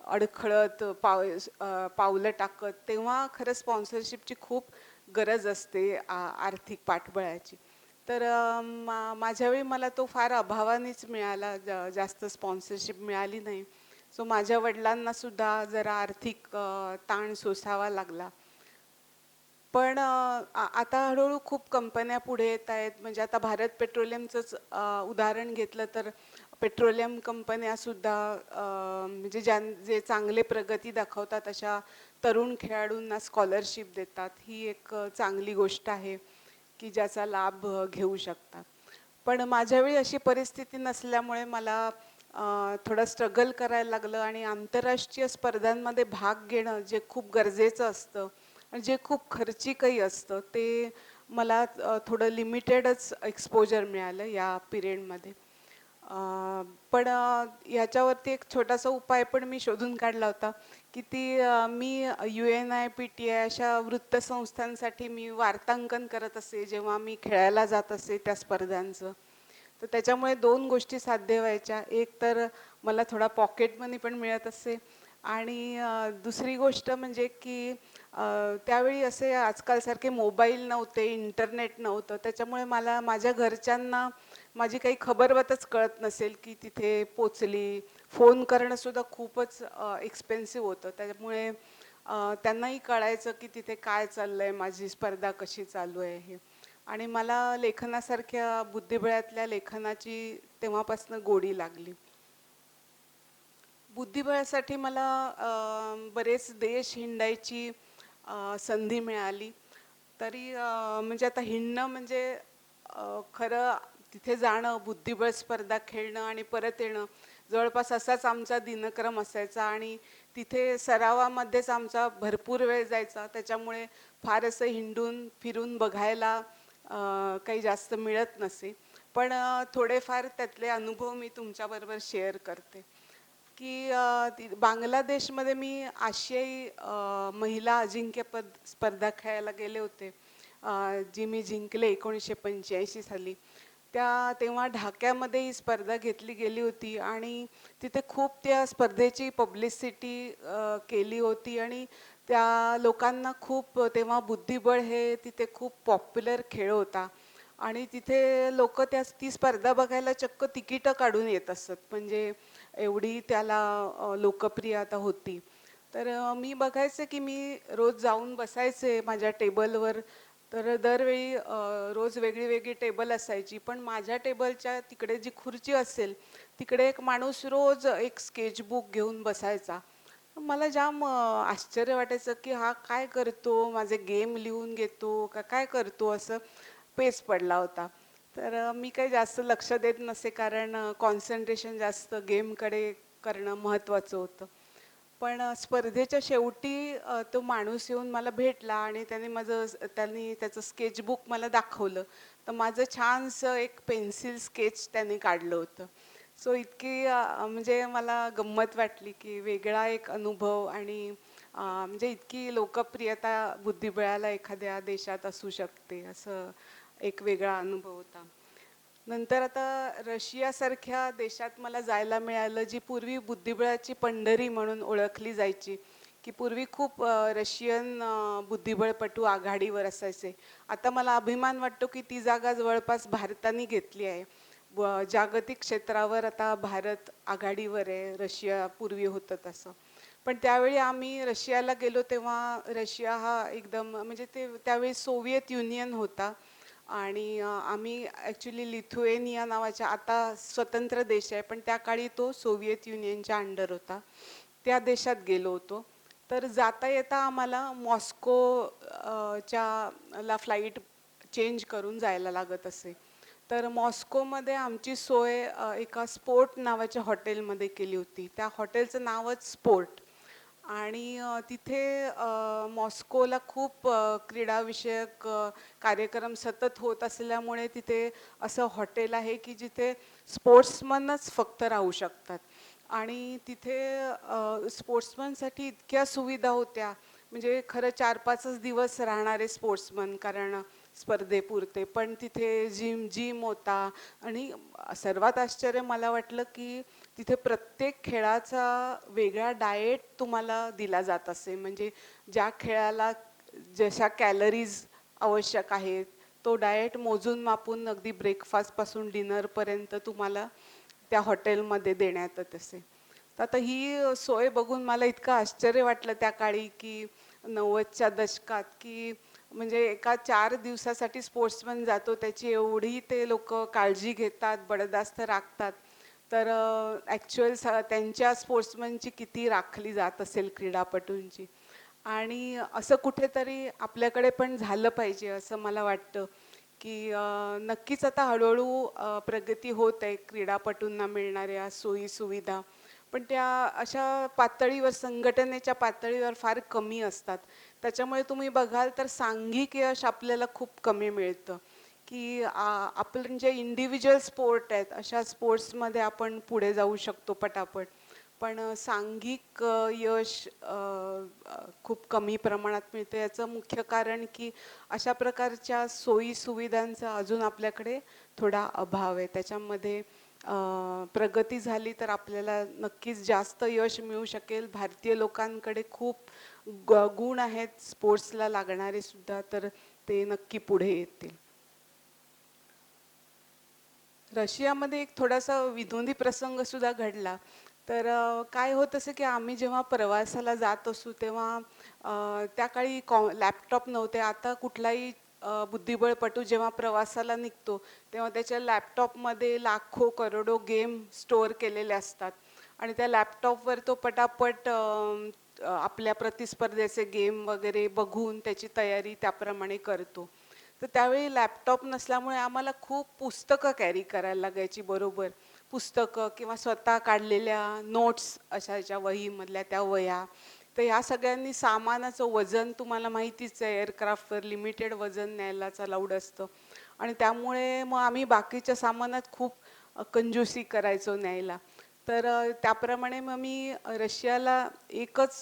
अडखळत पावलं टाकत, तेव्हा खरं स्पॉन्सरशिपची खूप गरज असते आर्थिक पाठबळाची. तर माझ्या वेळी मला तो फार अभावानेच मिळाला, जास्त स्पॉन्सरशिप मिळाली नाही. सो माझ्या वडिलांना सुद्धा जरा आर्थिक ताण सोसावा लागला. पण आता हळूहळू खूप कंपन्या पुढे येत आहेत. म्हणजे आता भारत पेट्रोलियमचंच उदाहरण घेतलं तर पेट्रोलियम कंपन्यासुद्धा म्हणजे जे चांगले प्रगती दाखवतात अशा तरुण खेळाडूंना स्कॉलरशिप देतात. ही एक चांगली गोष्ट आहे की ज्याचा लाभ घेऊ शकतात. पण माझ्यावेळी अशी परिस्थिती नसल्यामुळे मला थोडं स्ट्रगल करायला लागलं आणि आंतरराष्ट्रीय स्पर्धांमध्ये भाग घेणं जे खूप गरजेचं असतं, जे खूप खर्चिकही असतं, ते मला थोडं लिमिटेडच एक्सपोजर मिळालं या पिरियडमध्ये. पण ह्याच्यावरती एक छोटासा उपाय पण मी शोधून काढला होता की मी UNIPTI अशा वृत्तसंस्थांसाठी मी वार्तांकन करत असे जेव्हा मी खेळायला जात असे त्या स्पर्धांचं. तर त्याच्यामुळे 2 गोष्टी साध्य व्हायच्या. एक तर मला थोडा पॉकेट मनी पण मिळत असे आणि दुसरी गोष्ट म्हणजे की त्यावेळी असे आजकालसारखे मोबाईल नव्हते, इंटरनेट नव्हतं. त्याच्यामुळे मला माझ्या घरच्यांना माझी काही खबरबातच कळत नसेल की तिथे पोचली. फोन करणंसुद्धा खूपच एक्सपेन्सिव्ह होतं. त्यामुळे त्यांनाही कळायचं की तिथे काय चाललं आहे, माझी स्पर्धा कशी चालू आहे हे. आणि मला लेखनासारख्या बुद्धिबळातल्या लेखनाची तेव्हापासून गोडी लागली. बुद्धिबळासाठी मला बरेच देश हिंडायची संधी मिळाली. तरी म्हणजे आता हिंडणं म्हणजे खरं तिथे जाणं, बुद्धिबळ स्पर्धा खेळणं आणि परत येणं जवळपास असाच आमचा दिनक्रम असायचा आणि तिथे सरावामध्येच आमचा भरपूर वेळ जायचा. त्याच्यामुळे फार असं हिंडून फिरून बघायला काही जास्त मिळत नसे. पण थोडेफार त्यातले अनुभव मी तुमच्याबरोबर शेअर करते. की बांगलादेशमध्ये मी आशियाई महिला अजिंक्यपद स्पर्धा खेळायला गेले होते, जी मी जिंकले 1985 साली. तेव्हा ढाक्यामध्ये ही स्पर्धा घेतली गेली होती आणि तिथे खूप त्या स्पर्धेची पब्लिसिटी केली होती आणि त्या लोकांना खूप तेव्हा बुद्धिबळ हे तिथे खूप पॉप्युलर खेळ होता आणि तिथे लोक ती स्पर्धा बघायला चक्क तिकीटं काढून येत असत. म्हणजे एवढी त्याला लोकप्रियता होती. तर मी बघायचे की मी रोज जाऊन बसायचे माझ्या टेबलवर. तर दरवेळी रोज वेगळी वेगळी टेबल असायची, पण माझ्या टेबलच्या तिकडे जी खुर्ची असेल तिकडे एक माणूस रोज एक स्केचबुक घेऊन बसायचा. मला जाम आश्चर्य वाटायचं की हा काय करतो, माझे गेम लिहून घेतो का काय करतो, असं पेच पडला होता. तर मी काही जास्त लक्ष देत नसे, कारण कॉन्सन्ट्रेशन जास्त गेमकडे करणं महत्त्वाचं होतं. पण स्पर्धेच्या शेवटी तो माणूस येऊन मला भेटला आणि त्यांनी त्याचं स्केचबुक मला दाखवलं. तर माझं छानसं एक पेन्सिल स्केच त्यांनी काढलं होतं. सो इतकी म्हणजे मला गंमत वाटली की वेगळा एक अनुभव आणि म्हणजे इतकी लोकप्रियता बुद्धिबळाला एखाद्या देशात असू शकते, असं एक वेगळा अनुभव होता. नंतर आता रशियासारख्या देशात मला जायला मिळालं, जी पूर्वी बुद्धिबळाची पंढरी म्हणून ओळखली जायची. की पूर्वी खूप रशियन बुद्धिबळपटू आघाडीवर असायचे. आता मला अभिमान वाटतो की ती जागा जवळपास भारताने घेतली आहे. जागतिक क्षेत्रावर आता भारत आघाडीवर आहे, रशिया पूर्वी होतं तसं. पण त्यावेळी आम्ही रशियाला गेलो तेव्हा रशिया हा एकदम म्हणजे त्यावेळी सोव्हिएत युनियन होता आणि आम्ही ॲक्च्युली लिथुएनिया नावाच्या आता स्वतंत्र देश आहे, पण त्या काळी तो सोव्हिएत युनियनच्या अंडर होता. त्या देशात गेलो होतो. तर जाता येता आम्हाला ला फ्लाईट चेंज करून जायला लागत असे. तर मॉस्कोमध्ये आमची सोय एका स्पोर्ट नावाच्या हॉटेलमध्ये केली होती. त्या हॉटेलचं नावच स्पोर्ट. आणि तिथे मॉस्कोला खूप क्रीडाविषयक कार्यक्रम सतत होत असल्यामुळे तिथे असं हॉटेल आहे की जिथे स्पोर्ट्समनच फक्त राहू शकतात. आणि तिथे स्पोर्ट्समनसाठी इतक्या सुविधा होत्या, म्हणजे खरं 4-5च दिवस राहणारे स्पोर्ट्समन, कारण स्पर्धेपुरते. पण तिथे जिम होता. आणि सर्वात आश्चर्य मला वाटलं की तिथे प्रत्येक खेळाचा वेगळा डाएट तुम्हाला दिला जात असे. म्हणजे ज्या खेळाला जशा कॅलरीज आवश्यक आहेत, तो डाएट मोजून मापून अगदी ब्रेकफास्टपासून डिनरपर्यंत तुम्हाला त्या हॉटेलमध्ये देण्यात येत असे. तर आता ही सोय बघून मला इतकं आश्चर्य वाटलं त्या काळी, की 90च्या दशकात, की म्हणजे एका 4 दिवसासाठी स्पोर्ट्समन जातो त्याची एवढी ते लोक काळजी घेतात, बडदास्त राखतात. तर ॲक्च्युअल त्यांच्या स्पोर्ट्समनची किती राखली जात असेल क्रीडापटूंची. आणि असं कुठेतरी आपल्याकडे पण झालं पाहिजे असं मला वाटतं, की नक्कीच आता हळूहळू प्रगती होत आहे क्रीडापटूंना मिळणाऱ्या सोयी सुविधा. पण त्या अशा पातळीवर, संघटनेच्या पातळीवर फार कमी असतात. त्याच्यामुळे तुम्ही बघाल तर सांघिक यश आपल्याला खूप कमी मिळतं, की आपण जे इंडिव्हिज्युअल स्पोर्ट आहेत अशा स्पोर्ट्समध्ये आपण पुढे जाऊ शकतो पटापट. पण सांघिक यश खूप कमी प्रमाणात मिळतं. याचं मुख्य कारण की अशा प्रकारच्या सोयी सुविधांचा अजून आपल्याकडे थोडा अभाव आहे. त्याच्यामध्ये प्रगती झाली तर आपल्याला नक्कीच जास्त यश मिळू शकेल. भारतीय लोकांकडे खूप गुण आहेत स्पोर्ट्सला लागणारे सुद्धा, तर ते नक्की पुढे येतील. रशियामध्ये एक थोडासा विनोदी प्रसंग सुद्धा घडला. तर काय होत असं की आम्ही जेव्हा प्रवासाला जात असू तेव्हा त्या काळी लॅपटॉप नव्हते. आता कुठलाही बुद्धिबळपटू जेव्हा प्रवासाला निघतो तेव्हा त्याच्या लॅपटॉपमध्ये लाखो करोडो गेम स्टोअर केलेले असतात. आणि त्या लॅपटॉपवर तो पटापट आपल्या प्रतिस्पर्धेचे गेम वगैरे बघून त्याची तयारी त्याप्रमाणे करतो. तर त्यावेळी लॅपटॉप नसल्यामुळे आम्हाला खूप पुस्तकं कॅरी करायला लागायची बरोबर. पुस्तकं किंवा स्वतः काढलेल्या नोट्स असायच्या वहीमधल्या, त्या वह्या. तर ह्या सगळ्यांनी सामानाचं वजन तुम्हाला माहितीच आहे, एअरक्राफ्टवर लिमिटेड वजन न्यायलाच अलाउड असतं. आणि त्यामुळे मग आम्ही बाकीच्या सामानात खूप कंजूसी करायचो न्यायला. तर त्याप्रमाणे मग मी रशियाला एकच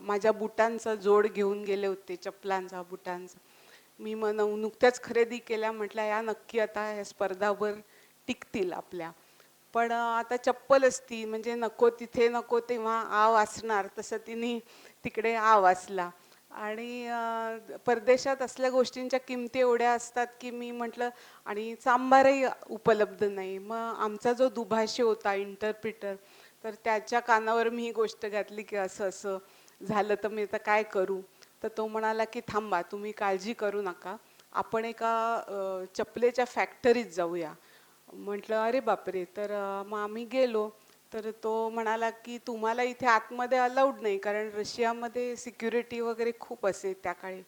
माझ्या बुटांचा जोड घेऊन गेले होते, चपलांचा, बुटांचा. मी मग नुकत्याच खरेदी केल्या, म्हटलं या नक्की आता या स्पर्धावर टिकतील आपल्या. पण आता चप्पल असती म्हणजे नको तिथे नको तेव्हा आ वाचणार, तसं तिने तिकडे आ वाचला. आणि परदेशात असल्या गोष्टींच्या किमती एवढ्या असतात की मी म्हटलं, आणि सांबारही उपलब्ध नाही. मग आमचा जो दुभाषी होता, इंटरप्रिटर, तर त्याच्या कानावर मी ही गोष्ट घातली की असं असं झालं तर मी आता काय करू. तर तो म्हणाला की थांबा, तुम्ही काळजी करू नका, आपण एका चपलेच्या फॅक्टरीत जाऊया. म्हटलं अरे बापरे. तर मग आम्ही गेलो. तर तो म्हणाला की तुम्हाला इथे आतमध्ये अलाउड नाही, कारण रशियामध्ये सिक्युरिटी वगैरे खूप असे त्या काळी.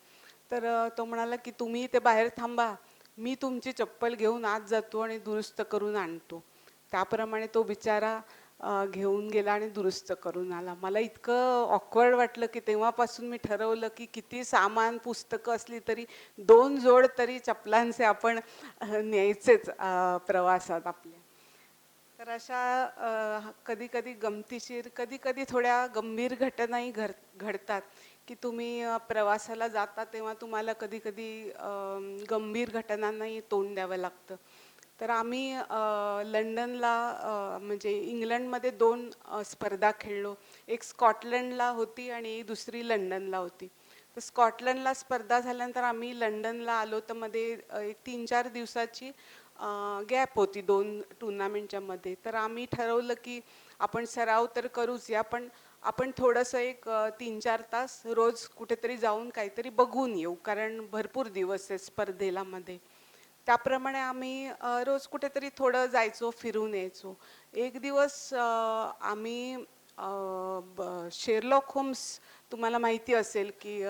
तर तो म्हणाला की तुम्ही इथे बाहेर थांबा, मी तुमची चप्पल घेऊन आत जातो आणि दुरुस्त करून आणतो. त्याप्रमाणे तो बिचारा घेऊन गेला आणि दुरुस्त करून आला. मला इतकं ऑकवर्ड वाटलं की तेव्हापासून मी ठरवलं की किती सामान, पुस्तकं असली तरी 2 जोड तरी चपलांचे आपण न्यायचेच प्रवासात आपल्या. तर अशा कधी कधी गमतीशीर, कधी कधी थोड्या गंभीर घटनाही घडतात, की तुम्ही प्रवासाला जाता तेव्हा तुम्हाला कधी कधी गंभीर घटनांनाही तोंड द्यावं लागतं. तर आम्ही लंडनला, म्हणजे इंग्लंडमध्ये 2 स्पर्धा खेळलो. एक स्कॉटलंडला होती आणि दुसरी लंडनला होती. तर स्कॉटलंडला स्पर्धा झाल्यानंतर आम्ही लंडनला आलो. तर मध्ये एक 3-4 दिवसाची गॅप होती 2 टुर्नामेंटच्या मध्ये. तर आम्ही ठरवलं की आपण सराव तर करूच या, पण आपण थोडंसं एक 3-4 तास रोज कुठेतरी जाऊन काहीतरी बघून येऊ, कारण भरपूर दिवस आहे स्पर्धेला मध्ये. त्याप्रमाणे आम्ही रोज कुठेतरी थोडं जायचो, फिरून यायचो. एक दिवस आम्ही शेरलॉक होम्स, तुम्हाला माहिती असेल की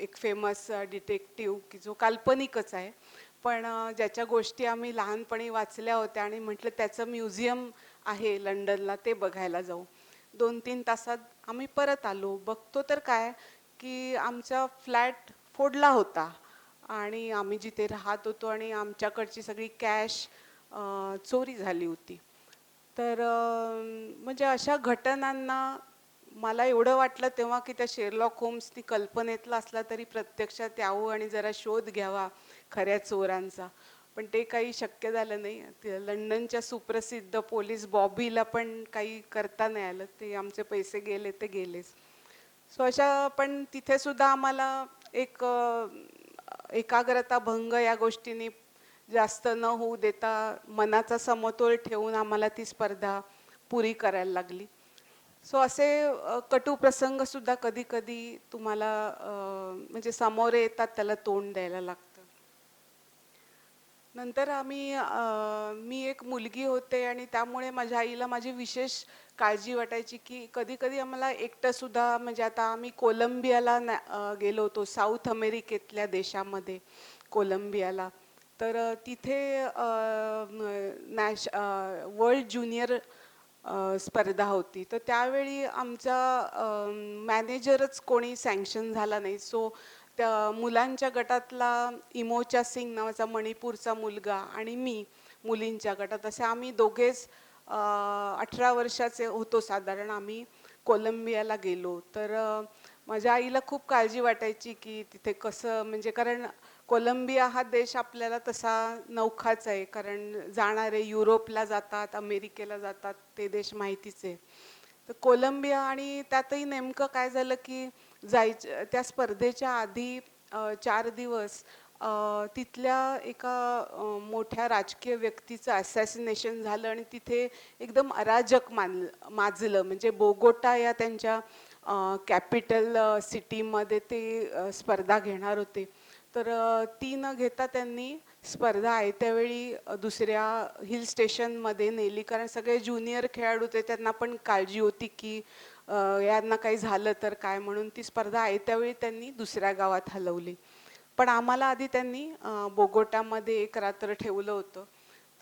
एक फेमस डिटेक्टिव्ह की जो काल्पनिकच आहे, पण ज्याच्या गोष्टी आम्ही लहानपणी वाचल्या होत्या आणि म्हटलं त्याचं म्युझियम आहे लंडनला, ते बघायला जाऊ. 2-3 तासात आम्ही परत आलो. बघतो तर काय, की आमचा फ्लॅट फोडला होता आणि आम्ही जिथे राहत होतो आणि आमच्याकडची सगळी कॅश चोरी झाली होती. तर म्हणजे अशा घटनांना मला एवढं वाटलं तेव्हा, की त्या शेरलॉक होम्स ती कल्पनेतला असला तरी प्रत्यक्षात यावं आणि जरा शोध घ्यावा खऱ्या चोरांचा. पण ते काही शक्य झालं नाही. ते लंडनच्या सुप्रसिद्ध पोलीस बॉबीला पण काही करता नाही आलं. ते आमचे पैसे गेले ते गेलेच. सो अशा पण तिथे सुद्धा आम्हाला एक एकाग्रता भंग या गोष्टींनी जास्त न होऊ देता मनाचा समतोल ठेवून आम्हाला ती स्पर्धा पुरी करायला लागली. सो असे कटू प्रसंग सुद्धा कधी कधी तुम्हाला म्हणजे समोर येतात, त्याला तोंड द्यायला लागतं. नंतर मी एक मुलगी होते आणि त्यामुळे माझ्या आईला माझी विशेष काळजी वाटायची, की कधी कधी आम्हाला एकटं सुद्धा, म्हणजे आता आम्ही कोलंबियाला गेलो होतो, साऊथ अमेरिकेतल्या देशामध्ये कोलंबियाला. तर तिथे वर्ल्ड ज्युनियर स्पर्धा होती. तर त्यावेळी आमचा मॅनेजरच कोणी सँक्शन झाला नाही. सो त्या मुलांच्या गटातला इमोचा सिंग नावाचा मणिपूरचा मुलगा आणि मी मुलींच्या गटात, असे आम्ही दोघेच 18 वर्षाचे होतो साधारण, आम्ही कोलंबियाला गेलो. तर माझ्या आईला खूप काळजी वाटायची की तिथे कसं, म्हणजे कारण कोलंबिया हा देश आपल्याला तसा नवखाच आहे, कारण जाणारे युरोपला जातात, अमेरिकेला जातात, ते देश माहितीच आहे. तर कोलंबिया, आणि त्यातही नेमकं काय झालं की जायचं त्या स्पर्धेच्या आधी 4 दिवस तिथल्या एका मोठ्या राजकीय व्यक्तीचं असॅसिनेशन झालं आणि तिथे एकदम अराजक माजलं. म्हणजे बोगोटा या त्यांच्या कॅपिटल सिटीमध्ये ते स्पर्धा घेणार होते. तर ती न घेता त्यांनी स्पर्धा आहे त्यावेळी दुसऱ्या हिल स्टेशनमध्ये नेली, कारण सगळे ज्युनियर खेळाडू होते, त्यांना पण काळजी होती की यांना काही झालं तर काय, म्हणून ती स्पर्धा आहे त्यावेळी त्यांनी दुसऱ्या गावात हलवली. पण आम्हाला आधी त्यांनी बोगोटामध्ये एक रात्र ठेवलं होतं.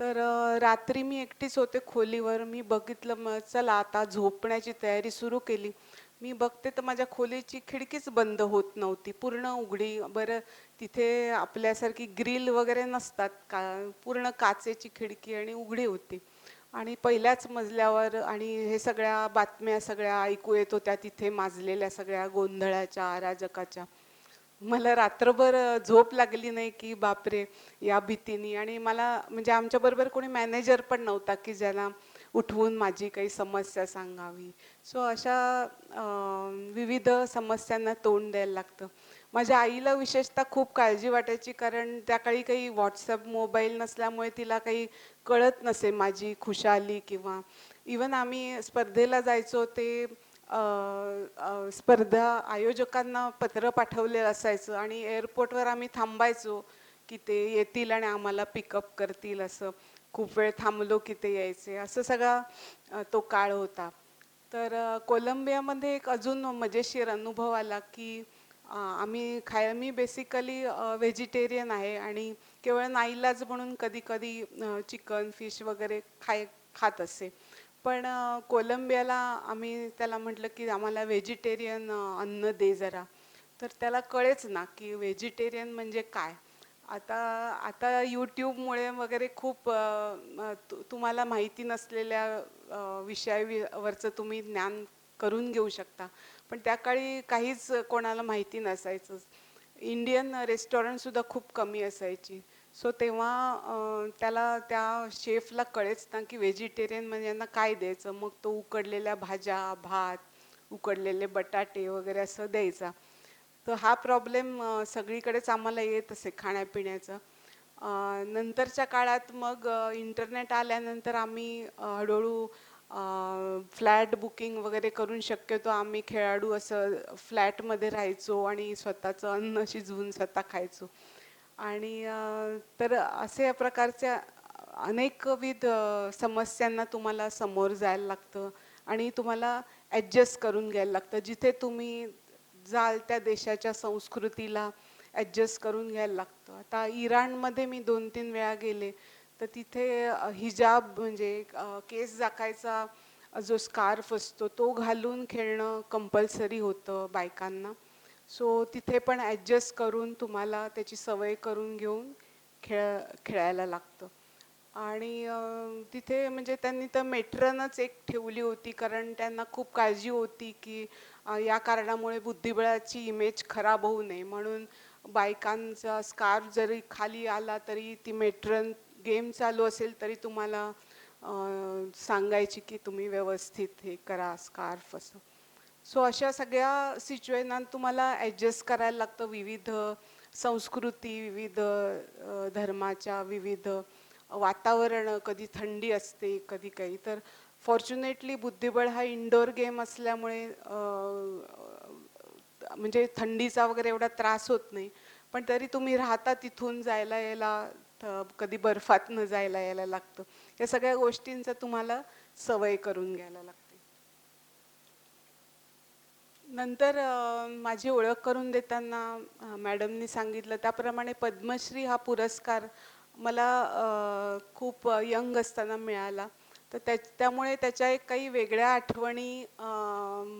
तर रात्री मी एकटीच होते खोलीवर. मी बघितलं, मग चला आता झोपण्याची तयारी सुरू केली. मी बघते तर माझ्या खोलीची खिडकीच बंद होत नव्हती, पूर्ण उघडी. बरं, तिथे आपल्यासारखी ग्रिल वगैरे नसतात का, पूर्ण काचेची खिडकी आणि उघडी होती. आणि पहिल्याच मजल्यावर, आणि हे सगळ्या बातम्या सगळ्या ऐकू येत होत्या तिथे माजलेल्या सगळ्या गोंधळाच्या, अराजकाच्या. मला रात्रभर झोप लागली नाही की बापरे या भीतीने. आणि मला म्हणजे आमच्याबरोबर कोणी मॅनेजर पण नव्हता की ज्याला उठवून माझी काही समस्या सांगावी. सो अशा विविध समस्यांना तोंड द्यायला लागतं. माझ्या आईला विशेषतः खूप काळजी वाटायची, कारण त्या काळी काही व्हॉट्सअप मोबाईल नसल्यामुळे तिला काही कळत नसे माझी खुशाली, किंवा इवन आम्ही स्पर्धेला जायचो ते स्पर्धा आयोजकांना पत्र पाठवलेलं असायचं आणि एअरपोर्टवर आम्ही थांबायचो की ते येतील आणि आम्हाला पिकअप करतील. असं खूप वेळ थांबलो की ते यायचे. असं सगळा तो काळ होता. तर कोलंबियामध्ये एक अजून मजेशीर अनुभव आला की मी बेसिकली व्हेजिटेरियन आहे आणि केवळ नाईलाज म्हणून कधी कधी चिकन फिश वगैरे खात असे. पण कोलंबियाला आम्ही त्याला म्हटलं की आम्हाला व्हेजिटेरियन अन्न दे जरा. तर त्याला कळेच ना की व्हेजिटेरियन म्हणजे काय. आता आता यूट्यूबमुळे वगैरे खूप तुम्हाला माहिती नसलेल्या विषयावरचं तुम्ही ज्ञान करून घेऊ शकता. पण त्या काळी काहीच कोणाला माहिती नसायचं. इंडियन रेस्टॉरंटसुद्धा खूप कमी असायची. सो तेव्हा त्याला, त्या शेफला कळेच ना की व्हेजिटेरियन म्हणजे यांना काय द्यायचं. मग तो उकडलेल्या भाज्या, भात, उकडलेले बटाटे वगैरे असं द्यायचा. तर हा प्रॉब्लेम सगळीकडेच आम्हाला येत असे खाण्यापिण्याचा. नंतरच्या काळात मग इंटरनेट आल्यानंतर आम्ही हळूहळू फ्लॅट बुकिंग वगैरे करून शक्यतो आम्ही खेळाडू असं फ्लॅटमध्ये राहायचो आणि स्वतःचं अन्न शिजवून स्वतः खायचो. आणि तर अशा प्रकारच्या अनेकविध समस्यांना तुम्हाला समोर जायला लागतं आणि तुम्हाला ॲडजस्ट करून घ्यायला लागतं. जिथे तुम्ही जाल त्या देशाच्या संस्कृतीला ॲडजस्ट करून घ्यायला लागतं. आता इराणमध्ये मी 2-3 वेळा गेले, तर तिथे हिजाब म्हणजे केस झाकायचा जो स्कार्फ असतो तो घालून खेळणं कंपल्सरी होतं बायकांना. सो तिथे पण ॲडजस्ट करून तुम्हाला त्याची सवय करून घेऊन खेळायला लागतं. आणि तिथे म्हणजे त्यांनी तर मेट्रनच एक ठेवली होती, कारण त्यांना खूप काळजी होती की या कारणामुळे बुद्धिबळाची इमेज खराब होऊ नये, म्हणून बायकांचा स्कार्फ जरी खाली आला तरी ती मेट्रन गेम चालू असेल तरी तुम्हाला सांगायची की तुम्ही व्यवस्थित हे करा स्कार्फ असं. सो अशा सगळ्या सिच्युएशनात तुम्हाला ॲडजस्ट करायला लागतं. विविध संस्कृती, विविध धर्माच्या, विविध वातावरण, कधी थंडी असते कधी काही. तर फॉर्च्युनेटली बुद्धिबळ हा इंडोर गेम असल्यामुळे म्हणजे थंडीचा वगैरे एवढा त्रास होत नाही. पण तरी तुम्ही राहता तिथून जायला यायला कधी बर्फातनं जायला यायला लागतं. या सगळ्या गोष्टींचा तुम्हाला सवय करून घ्यायला लागते. नंतर माझी ओळख करून देताना मॅडमनी सांगितलं त्याप्रमाणे पद्मश्री हा पुरस्कार मला खूप यंग असताना मिळाला. तर त्यामुळे त्याच्या एक काही वेगळ्या आठवणी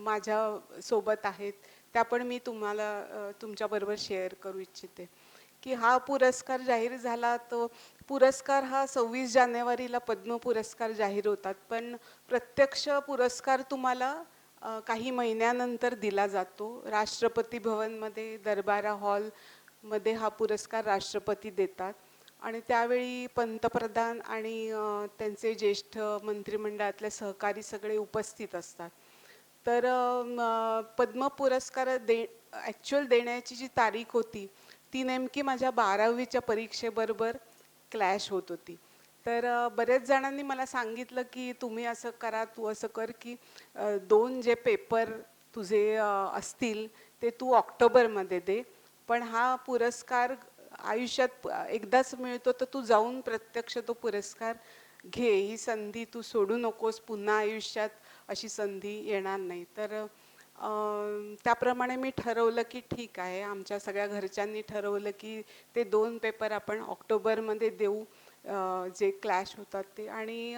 माझ्या सोबत आहेत. त्या पण मी तुम्हाला तुमच्याबरोबर शेअर करू इच्छिते. की हा पुरस्कार जाहीर झाला, तो पुरस्कार हा 26 जानेवारीला पद्म पुरस्कार जाहीर होतात, पण प्रत्यक्ष पुरस्कार तुम्हाला काही महिन्यानंतर दिला जातो. राष्ट्रपती भवनमध्ये दरबारा हॉलमध्ये हा पुरस्कार राष्ट्रपती देतात आणि त्यावेळी पंतप्रधान आणि त्यांचे ज्येष्ठ मंत्रिमंडळातले सहकारी सगळे उपस्थित असतात. तर पद्म पुरस्कार ॲक्च्युअल देण्याची जी तारीख होती ती नेमकी माझ्या 12वीच्या परीक्षेबरोबर क्लॅश होत होती. तर बरेच जणांनी मला सांगितलं की तुम्ही असं करा, तू असं कर की 2 जे पेपर तुझे असतील ते तू ऑक्टोबरमध्ये दे, पण हा पुरस्कार आयुष्यात एकदाच मिळतो, तर तू जाऊन प्रत्यक्ष तो पुरस्कार घे. ही संधी तू सोडू नकोस, पुन्हा आयुष्यात अशी संधी येणार नाही. तर त्याप्रमाणे मी ठरवलं की ठीक आहे. आमच्या सगळ्या घरच्यांनी ठरवलं की ते 2 पेपर आपण ऑक्टोबरमध्ये देऊ जे क्लॅश होतात ते. आणि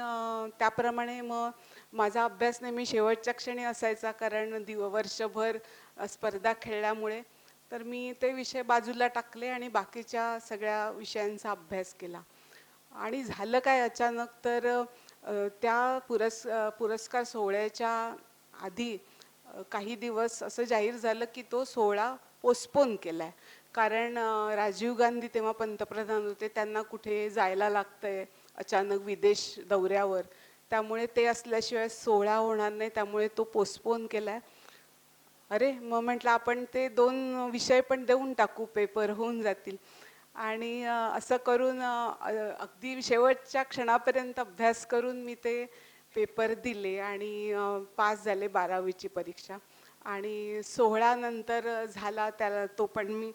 त्याप्रमाणे मग माझा अभ्यास नेहमी शेवटच्या क्षणी असायचा, कारण वर्षभर स्पर्धा खेळल्यामुळे. तर मी ते विषय बाजूला टाकले आणि बाकीच्या सगळ्या विषयांचा अभ्यास केला. आणि झालं काय अचानक, तर त्या पुरस्कार सोहळ्याच्या आधी काही दिवस असं जाहीर झालं की तो सोहळा पोस्टपोन केला आहे. कारण राजीव गांधी तेव्हा पंतप्रधान होते, त्यांना कुठे जायला लागतंय अचानक विदेश दौऱ्यावर, त्यामुळे ते असल्याशिवाय सोहळा होणार नाही, त्यामुळे तो पोस्टपोन केला आहे. अरे मग म्हटलं आपण ते 2 विषय पण देऊन टाकू, पेपर होऊन जातील. आणि असं करून अगदी शेवटच्या क्षणापर्यंत अभ्यास करून मी ते पेपर दिले आणि पास झाले 12वीची परीक्षा. आणि सोहळा नंतर झाला, त्याला तो पण मी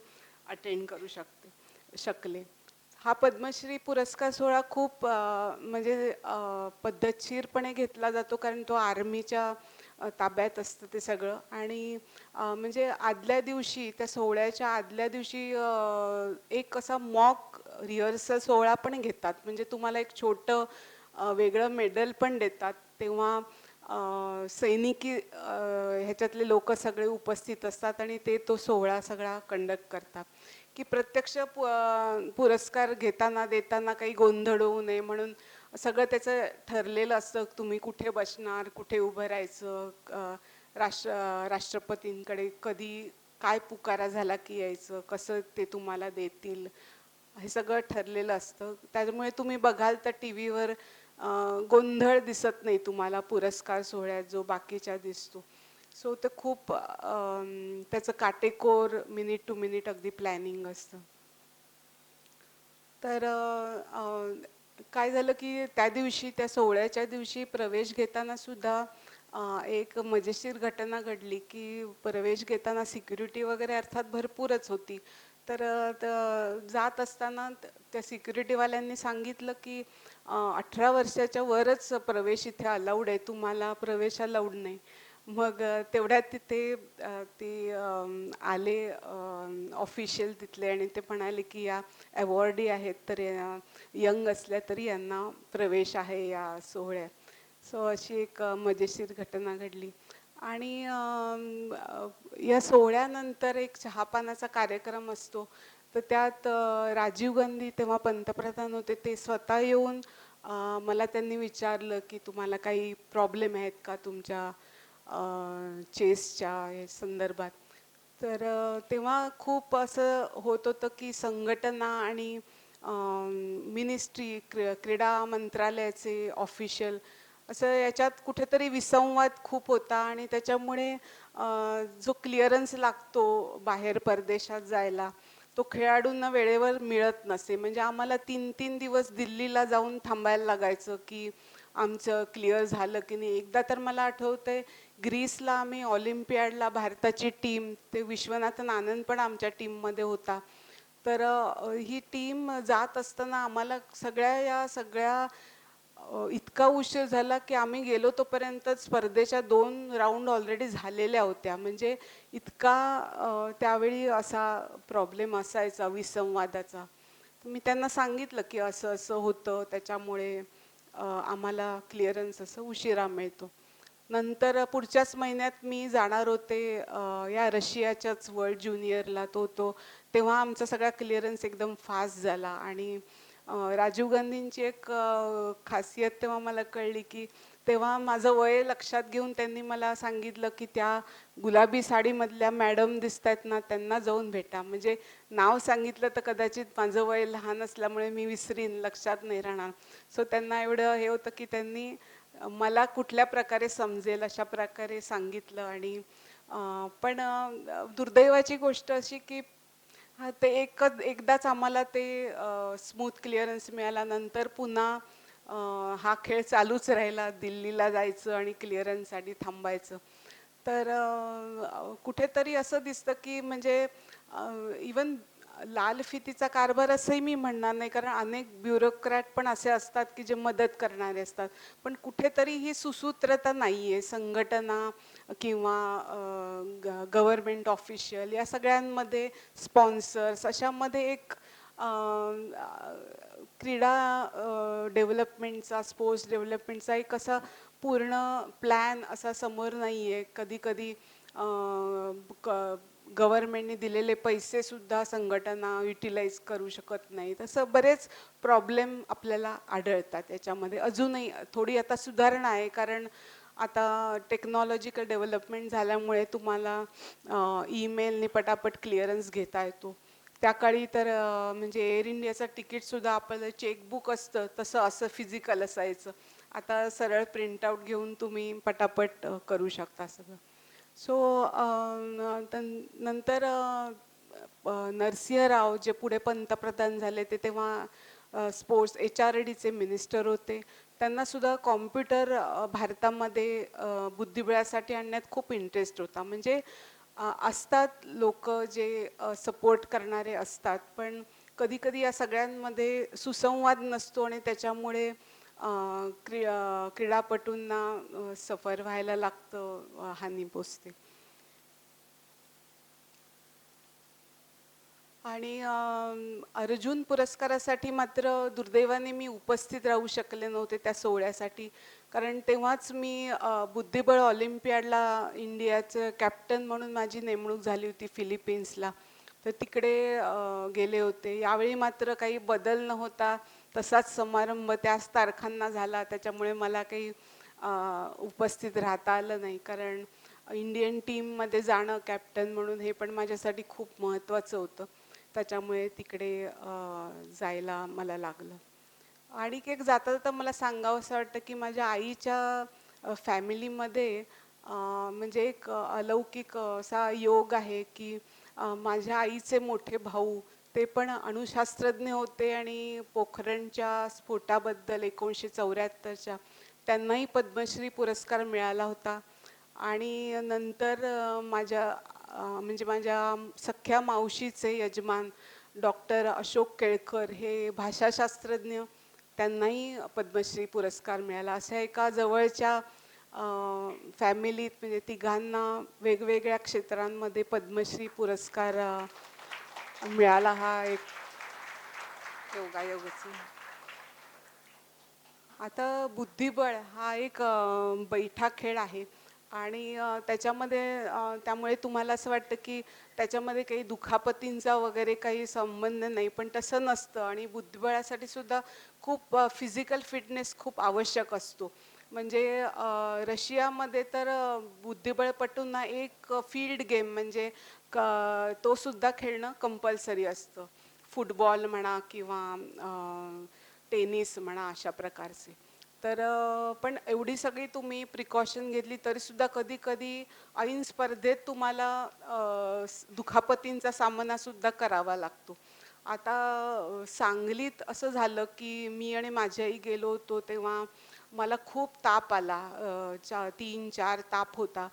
अटेंड करू शकले. हा पद्मश्री पुरस्कार सोहळा खूप म्हणजे पद्धतशीरपणे घेतला जातो, कारण तो आर्मीच्या ताब्यात असतं ते सगळं. आणि म्हणजे आदल्या दिवशी, त्या सोहळ्याच्या आदल्या दिवशी एक असा मॉक रिहर्सल सोहळा पण घेतात. म्हणजे तुम्हाला एक छोटं वेगळं मेडल पण देतात. तेव्हा सैनिकी ह्याच्यातले लोक सगळे उपस्थित असतात आणि ते तो सोहळा सगळा कंडक्ट करतात. की प्रत्यक्ष पुरस्कार घेताना देताना काही गोंधळ होऊ नये म्हणून सगळं त्याचं ठरलेलं असतं. तुम्ही कुठे बसणार, कुठे उभं राहायचं, राष्ट्रपतींकडे कधी काय पुकारा झाला की यायचं, कसं ते तुम्हाला देतील, हे सगळं ठरलेलं असतं. त्यामुळे तुम्ही बघाल तर टी व्हीवर गोंधळ दिसत नाही तुम्हाला पुरस्कार सोहळ्यात जो बाकीच्या दिसतो. सो ते खूप त्याचं काटेकोर मिनिट टू मिनिट अगदी प्लॅनिंग असतं. तर काय झालं की त्या दिवशी, त्या सोहळ्याच्या दिवशी प्रवेश घेताना सुद्धा एक मजेशीर घटना घडली की प्रवेश घेताना सिक्युरिटी वगैरे अर्थात भरपूरच होती. तर जात असताना त्या सिक्युरिटीवाल्यांनी सांगितलं की 18 वर्षाच्या वरच प्रवेश इथे अलाउड आहे, तुम्हाला प्रवेश अलाउड नाही. तेवढ्यात तिथे ते आले ऑफिशियल तिथले आणि ते म्हणाले की या अवॉर्डी आहेत तर यंग असल्या तरी यांना प्रवेश आहे या सोहळ्यात. सो अशी एक मजेशीर घटना घडली. आणि या सोहळ्यानंतर एक चहापानाचा कार्यक्रम असतो. तर त्यात राजीव गांधी तेव्हा पंतप्रधान होते, ते स्वतः येऊन मला त्यांनी विचारलं की तुम्हाला काही प्रॉब्लेम आहेत का तुमच्या चेसच्या हे संदर्भात. तर तेव्हा खूप असं होत होतं की संघटना आणि मिनिस्ट्री क्रीडा मंत्रालयाचे ऑफिशियल असं याच्यात कुठेतरी विसंवाद खूप होता आणि त्याच्यामुळे जो क्लिअरन्स लागतो बाहेर परदेशात जायला तो खेळाडूंना वेळेवर मिळत नसे. म्हणजे आम्हाला 3-3 दिवस दिल्लीला जाऊन थांबायला लागायचं की आमचं क्लिअर झालं की नाही. एकदा तर मला आठवतंय ग्रीसला आम्ही ऑलिम्पियाडला भारताची टीम, ते विश्वनाथन आनंद पण आमच्या टीममध्ये होता. तर ही टीम जात असताना आम्हाला सगळ्या इतका उशीर झाला की आम्ही गेलो तोपर्यंत स्पर्धेच्या 2 राऊंड ऑलरेडी झालेल्या होत्या. म्हणजे इतका त्यावेळी असा प्रॉब्लेम असायचा विसंवादाचा. तर मी त्यांना सांगितलं की असं असं होतं त्याच्यामुळे आम्हाला क्लिअरन्स असं उशिरा मिळतो. नंतर पुढच्याच महिन्यात मी जाणार होते या रशियाच्याच वर्ल्ड ज्युनियरला तेव्हा आमचा सगळा क्लिअरन्स एकदम फास्ट झाला. आणि राजीव गांधींची एक खासियत तेव्हा मला कळली की तेव्हा माझं वय लक्षात घेऊन त्यांनी मला सांगितलं की त्या गुलाबी साडीमधल्या मॅडम दिसत आहेत ना त्यांना जाऊन भेटा. म्हणजे नाव सांगितलं तर कदाचित माझं वय लहान असल्यामुळे मी विसरीन, लक्षात नाही राहणार. सो त्यांना एवढं हे होतं की त्यांनी मला कुठल्या प्रकारे समजेल अशा प्रकारे सांगितलं. आणि पण दुर्दैवाची गोष्ट अशी की ते एकदाच आम्हाला ते स्मूथ क्लिअरन्स मिळाला. नंतर पुन्हा हा खेळ चालूच राहिला, दिल्लीला जायचं आणि क्लिअरन्ससाठी थांबायचं. तर कुठेतरी असं दिसतं की म्हणजे इवन लाल फितीचा कारभार असंही मी म्हणणार नाही, कारण अनेक ब्युरोक्रॅट पण असे असतात की जे मदत करणारे असतात. पण कुठेतरी ही सुसूत्रता नाही आहे. संघटना किंवा गव्हर्मेंट ऑफिशियल या सगळ्यांमध्ये, स्पॉन्सर्स अशामध्ये एक क्रीडा डेव्हलपमेंटचा, स्पोर्ट्स डेव्हलपमेंटचा एक असा पूर्ण प्लॅन असा समोर नाही आहे. कधी कधी गव्हर्मेंटने दिलेले पैसेसुद्धा संघटना युटिलाइज करू शकत नाही. तसं बरेच प्रॉब्लेम आपल्याला आढळतात याच्यामध्ये. अजूनही थोडी आता सुधारणा आहे, कारण आता टेक्नॉलॉजिकल डेव्हलपमेंट झाल्यामुळे तुम्हाला ईमेलने पटापट क्लिअरन्स घेता येतो. त्या काळी तर म्हणजे एअर इंडियाचं तिकीटसुद्धा आपलं चेकबुक असतं तसं असं फिजिकल असायचं. आता सरळ प्रिंटआउट घेऊन तुम्ही पटापट करू शकता सगळं. सो नंतर नरसिंह राव जे पुढे पंतप्रधान झाले ते तेव्हा स्पोर्ट्स HRDचे मिनिस्टर होते. त्यांना सुद्धा कॉम्प्युटर भारतामध्ये बुद्धिबळासाठी आणण्यात खूप इंटरेस्ट होता. म्हणजे असतात लोक जे सपोर्ट करणारे असतात, पण कधी कधी या सगळ्यांमध्ये सुसंवाद नसतो आणि त्याच्यामुळे क्रीडापटूंना सफर व्हायला लागतं, हानी पोचते. आणि अर्जुन पुरस्कारासाठी मात्र दुर्दैवाने मी उपस्थित राहू शकले नव्हते त्या सोहळ्यासाठी, कारण तेव्हाच मी बुद्धिबळ ऑलिम्पियाडला इंडियाचं कॅप्टन म्हणून माझी नेमणूक झाली होती फिलिपिन्सला. तर तिकडे गेले होते. यावेळी मात्र काही बदल न होता तसाच समारंभ त्याच तारखांना झाला. त्याच्यामुळे मला काही उपस्थित राहता आलं नाही, कारण इंडियन टीममध्ये जाणं कॅप्टन म्हणून हे पण माझ्यासाठी खूप महत्त्वाचं होतं. त्याच्यामुळे तिकडे जायला मला लागलं. आणि एक जाता जाता मला सांगावं असं वाटतं की माझ्या आईच्या फॅमिलीमध्ये म्हणजे एक अलौकिक असा योग आहे की माझ्या आईचे मोठे भाऊ ते पण अणुशास्त्रज्ञ होते आणि पोखरणच्या स्फोटाबद्दल 1974च्या त्यांनाही पद्मश्री पुरस्कार मिळाला होता. आणि नंतर म्हणजे माझ्या सख्या मावशीचे यजमान डॉक्टर अशोक केळकर हे भाषाशास्त्रज्ञ, त्यांनाही पद्मश्री पुरस्कार मिळाला. अशा एका जवळच्या फॅमिलीत म्हणजे तिघांना वेगवेगळ्या क्षेत्रांमध्ये पद्मश्री पुरस्कार मिळाला. हा एक योगायोगच आहे. आता बुद्धिबळ हा एक बैठा खेळ आहे आणि त्याच्यामध्ये त्यामुळे तुम्हाला असं वाटतं की त्याच्यामध्ये काही दुखापतींचा वगैरे काही संबंध नाही, पण तसं नसतं. आणि बुद्धिबळासाठी सुद्धा खूप फिजिकल फिटनेस खूप आवश्यक असतो. म्हणजे रशियामध्ये तर बुद्धिबळपटूंना एक फील्ड गेम म्हणजे तो सुद्धा खेळणं कंपल्सरी असतं. फुटबॉल म्हणा किंवा टेनिस म्हणा अशा प्रकारचे. तर पण एवढी सगळी तुम्ही प्रिकॉशन घेतली तरीसुद्धा कधी कधी ऐन स्पर्धेत तुम्हाला दुखापतींचा सामनासुद्धा करावा लागतो. आता सांगलीत असं झालं की मी आणि माझी आई गेलो होतो तेव्हा मला खूप ताप आला. 3-4 ताप होता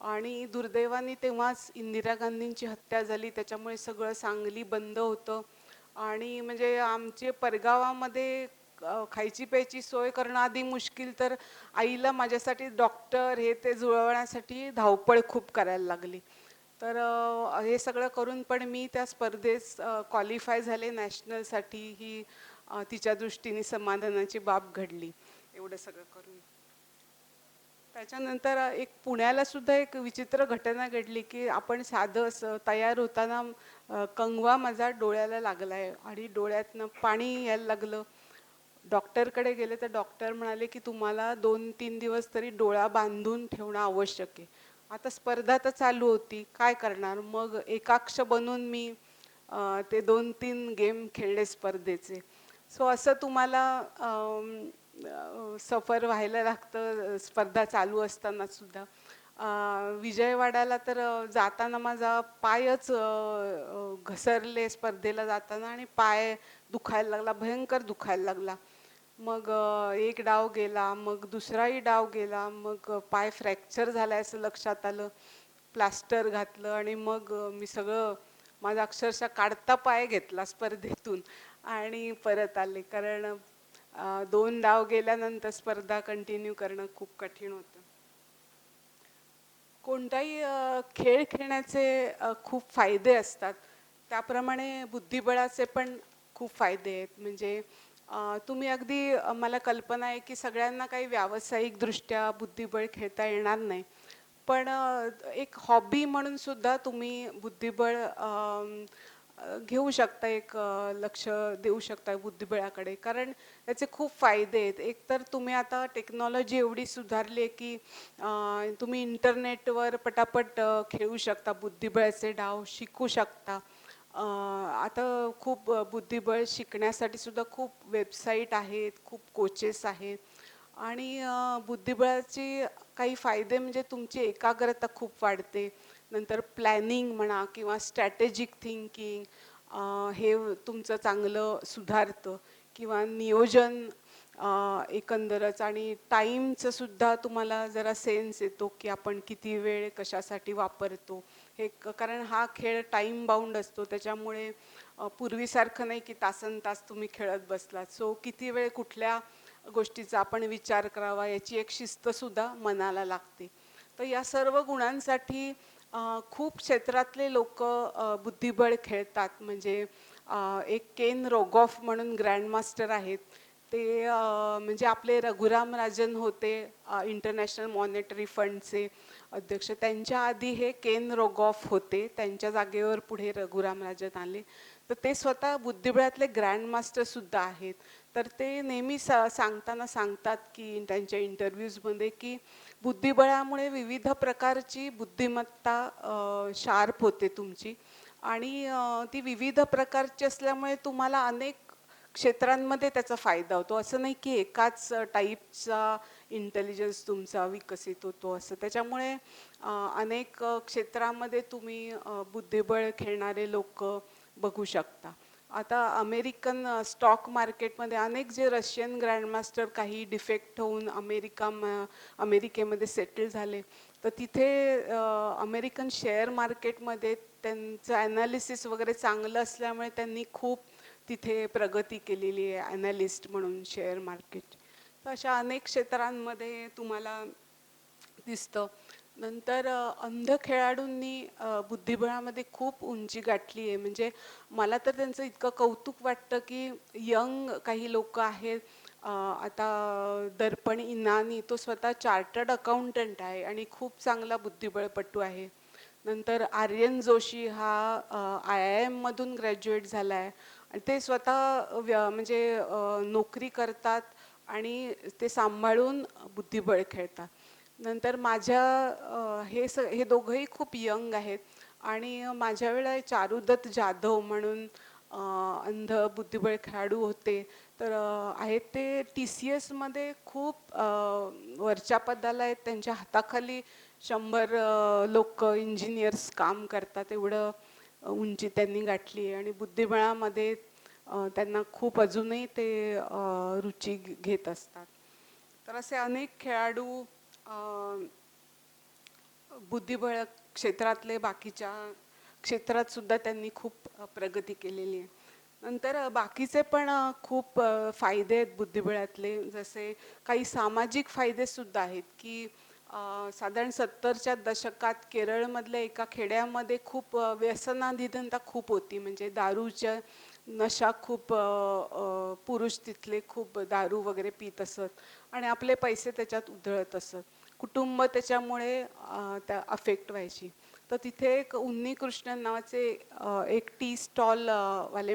आणि दुर्दैवाने तेव्हाच इंदिरा गांधींची हत्या झाली. त्याच्यामुळे सगळं सांगली बंद होतं आणि म्हणजे आमचे परगावामध्ये खायची प्यायची सोय करणं आधी मुश्किल, तर आईला माझ्यासाठी डॉक्टर हे ते जुळवण्यासाठी धावपळ खूप करायला लागली. तर हे सगळं करून पण मी त्या स्पर्धेत क्वालिफाय झाले नॅशनलसाठी. ही तिच्या दृष्टीने समाधानाची बाब घडली एवढं सगळं करून. त्याच्यानंतर एक पुण्याला सुद्धा एक विचित्र घटना घडली की आपण साधं असं तयार होताना कंगवा माझा डोळ्याला लागलाय आणि डोळ्यातनं पाणी यायला लागलं. डॉक्टरकडे गेले तर डॉक्टर म्हणाले की तुम्हाला 2-3 दिवस तरी डोळा बांधून ठेवणं आवश्यक आहे. आता स्पर्धा तर चालू होती, काय करणार? मग एकाक्ष बनून मी ते 2-3 गेम खेळले स्पर्धेचे. सो असं तुम्हाला सफर व्हायला लागतं स्पर्धा चालू असताना सुद्धा. विजयवाड्याला तर जाताना माझा पायच घसरले स्पर्धेला जाताना आणि पाय दुखायला लागला, भयंकर दुखायला लागला. मग एक डाव गेला, मग दुसराही डाव गेला, मग पाय फ्रॅक्चर झालाय असं लक्षात आलं. प्लास्टर घातलं आणि मग मी सगळं माझा अक्षरशः काढता पाय घेतला स्पर्धेतून आणि परत आले. कारण 2 डाव गेल्यानंतर स्पर्धा कंटिन्यू करणं खूप कठीण होतं. कोणताही खेळ खेळण्याचे खूप फायदे असतात, त्याप्रमाणे बुद्धिबळाचे पण खूप फायदे आहेत. म्हणजे तुम्ही अगदी मला कल्पना आहे की सगळ्यांना काही व्यावसायिकदृष्ट्या बुद्धिबळ खेळता येणार नाही, पण एक हॉबी म्हणून सुद्धा तुम्ही बुद्धिबळ घेऊ शकता. एक लक्ष देऊ शकता बुद्धिबळाकडे, कारण त्याचे खूप फायदे आहेत. एक तर तुम्ही आता टेक्नॉलॉजी एवढी सुधारली आहे की तुम्ही इंटरनेटवर पटापट खेळू शकता, बुद्धिबळाचे डाव शिकू शकता. आता खूप बुद्धिबळ शिकण्यासाठी सुद्धा खूप वेबसाईट आहेत, खूप कोचेस आहेत. आणि बुद्धिबळाची काही फायदे म्हणजे तुमची एकाग्रता खूप वाढते. नंतर प्लॅनिंग म्हणा किंवा स्ट्रॅटेजिक थिंकिंग हे तुमचं चांगलं सुधारतं किंवा नियोजन एकंदरच. आणि टाईमचं सुद्धा तुम्हाला जरा सेन्स येतो की आपण किती वेळ कशासाठी वापरतो हे. कारण हा खेळ टाईम बाउंड असतो, त्याच्यामुळे पूर्वीसारखं नाही की तासनतास तुम्ही खेळत बसलात. सो किती वेळ कुठल्या गोष्टीचा आपण विचार करावा याची एक शिस्तसुद्धा मनाला लागते. तर या सर्व गुणांसाठी खूप क्षेत्रातले लोक बुद्धिबळ खेळतात. म्हणजे एक केन रोगॉफ म्हणून ग्रँडमास्टर आहेत, ते म्हणजे आपले रघुराम राजन होते इंटरनॅशनल मॉनिटरी फंडचे अध्यक्ष. त्यांच्या आधी हे केन रोगॉफ होते, त्यांच्या जागेवर पुढे रघुराम राजन आले. तर ते स्वतः बुद्धिबळातले ग्रँडमास्टरसुद्धा आहेत. तर ते नेहमी सांगताना सांगतात की त्यांच्या इंटरव्ह्यूजमध्ये की बुद्धिबळामुळे विविध प्रकारची बुद्धिमत्ता शार्प होते तुमची. आणि ती विविध प्रकारची असल्यामुळे तुम्हाला अनेक क्षेत्रांमध्ये त्याचा फायदा होतो. असं नाही की एकाच टाईपचा इंटेलिजन्स तुमचा विकसित होतो असं. त्याच्यामुळे अनेक क्षेत्रामध्ये तुम्ही बुद्धिबळ खेळणारे लोक बघू शकता. आता अमेरिकन स्टॉक मार्केटमध्ये अनेक जे रशियन ग्रँडमास्टर काही डिफेक्ट होऊन अमेरिकेमध्ये सेटल झाले, तर तिथे अमेरिकन शेअर मार्केटमध्ये त्यांचं ॲनालिसिस वगैरे चांगलं असल्यामुळे त्यांनी खूप तिथे प्रगती केलेली आहे ॲनालिस्ट म्हणून शेअर मार्केट. तर अशा अनेक क्षेत्रांमध्ये तुम्हाला दिसतं. नंतर अंध खेळाडूंनी बुद्धिबळामध्ये खूप उंची गाठली आहे. म्हणजे मला तर त्यांचं इतकं कौतुक वाटतं, की यंग काही लोकं आहेत. आता दर्पण इनानी तो स्वतः चार्टर्ड अकाउंटंट आहे आणि खूप चांगला बुद्धिबळपटू आहे. नंतर आर्यन जोशी हा IIM मधून ग्रॅज्युएट झाला आहे आणि ते स्वतः म्हणजे नोकरी करतात आणि ते सांभाळून बुद्धिबळ खेळतात. नंतर माझ्या हे दोघंही खूप यंग आहेत आणि माझ्या वेळेला चारुदत्त जाधव म्हणून अंध बुद्धिबळ खेळाडू होते. तर आहेत ते TCSमध्ये खूप वरच्या पदाला आहेत. त्यांच्या हाताखाली 100 लोक इंजिनियर्स काम करतात. एवढं उंची त्यांनी गाठली आहे आणि बुद्धिबळामध्ये त्यांना खूप अजूनही ते रुची घेत असतात. तर असे अनेक खेळाडू बुद्धिबळ क्षेत्रातले बाकीच्या क्षेत्रात सुद्धा त्यांनी खूप प्रगती केलेली आहे. नंतर बाकीचे पण खूप फायदे आहेत बुद्धिबळातले. जसे काही सामाजिक फायदे सुद्धा आहेत, की साधारण 70च्या दशकात केरळमधल्या एका खेड्यामध्ये खूप व्यसनाधीनता खूप होती. म्हणजे दारूच्या नशा खूप पुरुष तिथले खूप दारू वगैरे पीत असत आणि आपले पैसे त्याच्यात उधळत असत. कुटुंब त्याच्यामुळे त्या अफेक्ट व्हायची. तर तिथे एक उन्नी कृष्णन नावाचे एक टी स्टॉल वाले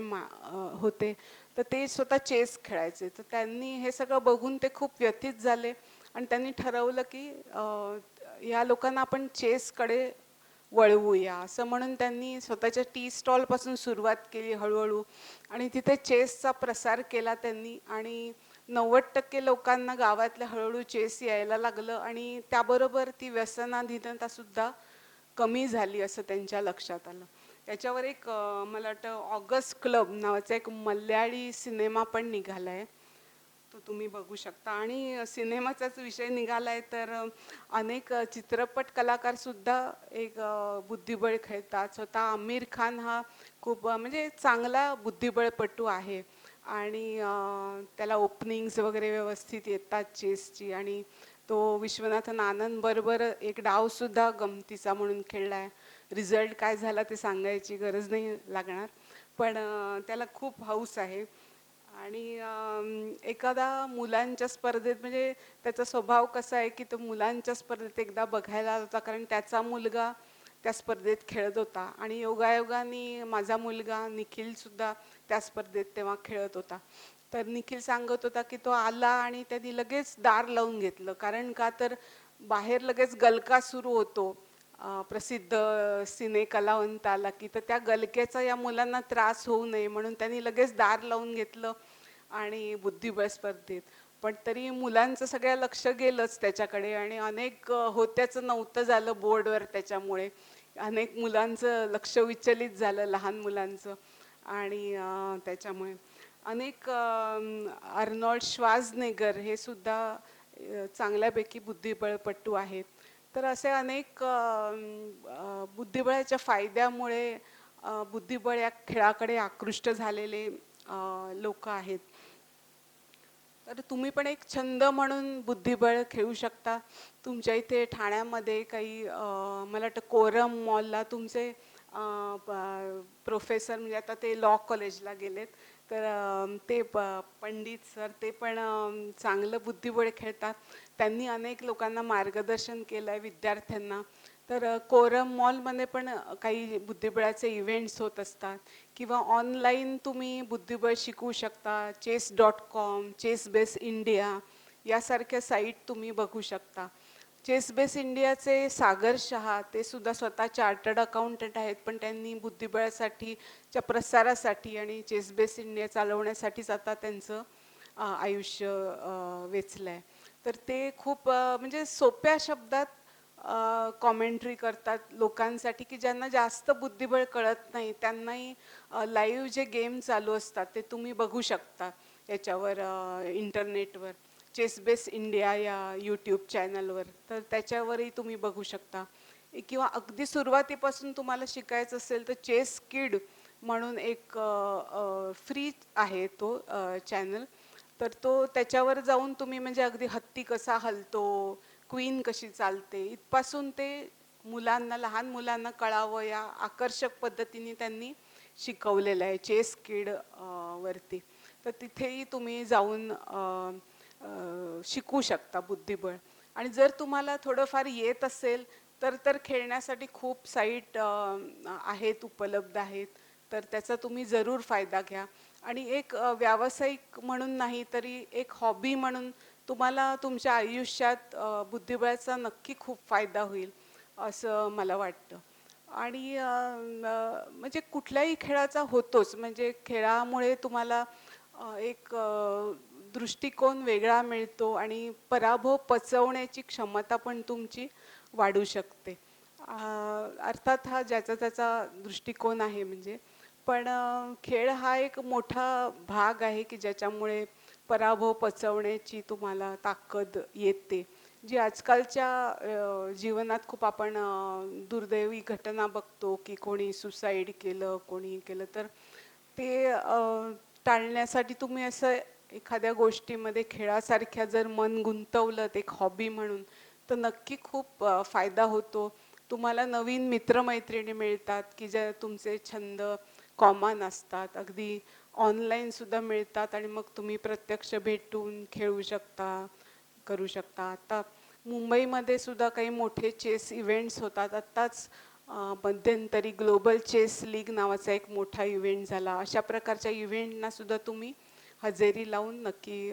होते. तर ते स्वतः चेस खेळायचे. तर त्यांनी हे सगळं बघून ते खूप व्यथित झाले आणि त्यांनी ठरवलं की या लोकांना आपण चेसकडे वळवूया, असं म्हणून त्यांनी स्वतःच्या टी स्टॉलपासून सुरुवात केली हळूहळू आणि तिथे चेसचा प्रसार केला त्यांनी आणि 90% लोकांना गावातल्या हळूहळू चेस यायला लागलं आणि त्याबरोबर ती व्यसनाधीनता सुद्धा कमी झाली असं त्यांच्या लक्षात आलं. त्याच्यावर एक मला वाटतं ऑगस्ट क्लब नावाचा एक मल्याळी सिनेमा पण निघाला आहे. तो तुम्ही बघू शकता आणि सिनेमाचाच विषय निघाला आहे तर अनेक चित्रपट कलाकार सुद्धा एक बुद्धिबळ खेळतात. स्वतः आमिर खान हा खूप म्हणजे चांगला बुद्धिबळपटू आहे आणि त्याला ओपनिंग्स वगैरे व्यवस्थित येतात चेसची आणि तो विश्वनाथन आनंद बरोबर एक डावसुद्धा गमतीचा म्हणून खेळला आहे. रिझल्ट काय झाला ते सांगायची गरज नाही लागणार, पण त्याला खूप हौस आहे. आणि एखादा मुलांच्या स्पर्धेत म्हणजे त्याचा स्वभाव कसा आहे की तो मुलांच्या स्पर्धेत एकदा बघायला आला होता, कारण त्याचा मुलगा त्या स्पर्धेत खेळत होता आणि योगायोगाने माझा मुलगा निखिलसुद्धा त्या स्पर्धेत तेव्हा खेळत होता. तर निखिल सांगत होता की तो आला आणि त्यांनी लगेच दार लावून घेतलं. कारण का तर बाहेर लगेच गलका सुरू होतो. प्रसिद्ध सिने कलावंत आला की तर त्या गलक्याचा या मुलांना त्रास होऊ नये म्हणून त्यांनी लगेच दार लावून घेतलं आणि बुद्धिबळ स्पर्धेत. पण तरी मुलांचं सगळं लक्ष गेलंच त्याच्याकडे आणि अनेक होत्याचं नव्हतं झालं बोर्डवर. त्याच्यामुळे अनेक मुलांचं लक्ष विचलित झालं, लहान मुलांचं. आणि त्याच्यामुळे अनेक अर्नॉल्ड श्वार्झनेगर हे सुद्धा चांगल्यापैकी बुद्धिबळपटू आहेत. तर असे अनेक बुद्धिबळाच्या फायद्यामुळे बुद्धिबळ या खेळाकडे आकृष्ट झालेले लोक आहेत. तर तुम्ही पण एक छंद म्हणून बुद्धिबळ खेळू शकता. तुमच्या इथे ठाण्यामध्ये काही मला वाटतं कोरम मॉलला तुमचे प्रोफेसर म्हणजे आता ते लॉ कॉलेजला गेलेत, तर ते पंडित सर ते पण चांगलं बुद्धिबळ खेळतात. त्यांनी अनेक लोकांना मार्गदर्शन केलं आहे विद्यार्थ्यांना. तर कोरम मॉलमध्ये पण काही बुद्धिबळाचे इव्हेंट्स होत असतात किंवा ऑनलाईन तुम्ही बुद्धिबळ शिकू शकता. chess.com, चेस बेस इंडिया यासारख्या साईट तुम्ही बघू शकता. चेस बेस इंडियाचे सागर शहा ते सुद्धा स्वतः चार्टर्ड अकाउंटंट आहेत, पण त्यांनी बुद्धिबळासाठीच्या प्रसारासाठी आणि चेस बेस इंडिया चालवण्यासाठीच आता त्यांचं आयुष्य वेचलं आहे. तर ते खूप म्हणजे सोप्या शब्दात कॉमेंट्री करतात लोकांसाठी की ज्यांना जास्त बुद्धिबळ कळत नाही त्यांनाही लाईव्ह जे गेम चालू असतात ते तुम्ही बघू शकता याच्यावर इंटरनेटवर. चेस बेस इंडिया या यूट्यूब चॅनलवर, तर त्याच्यावरही तुम्ही बघू शकता. किंवा अगदी सुरुवातीपासून तुम्हाला शिकायचं असेल तर चेस किड म्हणून एक फ्री आहे तो चॅनल. तर तो त्याच्यावर जाऊन तुम्ही म्हणजे अगदी हत्ती कसा हलतो, क्वीन कशी चालते इथपासून ते मुलांना, लहान मुलांना कळावं या आकर्षक पद्धतीने त्यांनी शिकवलेलं आहे चेस किड वरती. तर तिथेही तुम्ही जाऊन शिकू शकता बुद्धिबळ. आणि जर तुम्हाला थोडंफार येत असेल तर खेळण्यासाठी खूप साईट आहेत, उपलब्ध आहेत. तर त्याचा तुम्ही जरूर फायदा घ्या. आणि एक व्यावसायिक म्हणून नाही तरी एक हॉबी म्हणून तुम्हाला तुमच्या आयुष्यात बुद्धिबळाचा नक्की खूप फायदा होईल असं मला वाटतं. आणि म्हणजे कुठल्याही खेळाचा होतोच, म्हणजे खेळामुळे तुम्हाला एक दृष्टिकोन वेगळा मिळतो आणि पराभव पचवण्याची क्षमता पण तुमची वाढू शकते. अर्थात हा ज्याचा त्याचा दृष्टिकोन आहे म्हणजे, पण खेळ हा एक मोठा भाग आहे की ज्याच्यामुळे पराभव पचवण्याची तुम्हाला ताकद येते, जी आजकालच्या जीवनात खूप आपण दुर्दैवी घटना बघतो की कोणी सुसाईड केलं, कोणी केलं. तर ते टाळण्यासाठी तुम्ही असं एखाद्या गोष्टीमध्ये खेळासारख्या जर मन गुंतवलं एक हॉबी म्हणून, तर नक्की खूप फायदा होतो. तुम्हाला नवीन मित्रमैत्रिणी मिळतात की जे तुमचे छंद कॉमन असतात, अगदी ऑनलाईन सुद्धा मिळतात आणि मग तुम्ही प्रत्यक्ष भेटून खेळू शकता, करू शकता. आता मुंबईमध्ये सुद्धा काही मोठे चेस इव्हेंट्स होतात. आत्ताच मध्यंतरी ग्लोबल चेस लीग नावाचा एक मोठा इव्हेंट झाला. अशा प्रकारच्या इव्हेंटना सुद्धा तुम्ही हजेरी लावून नक्की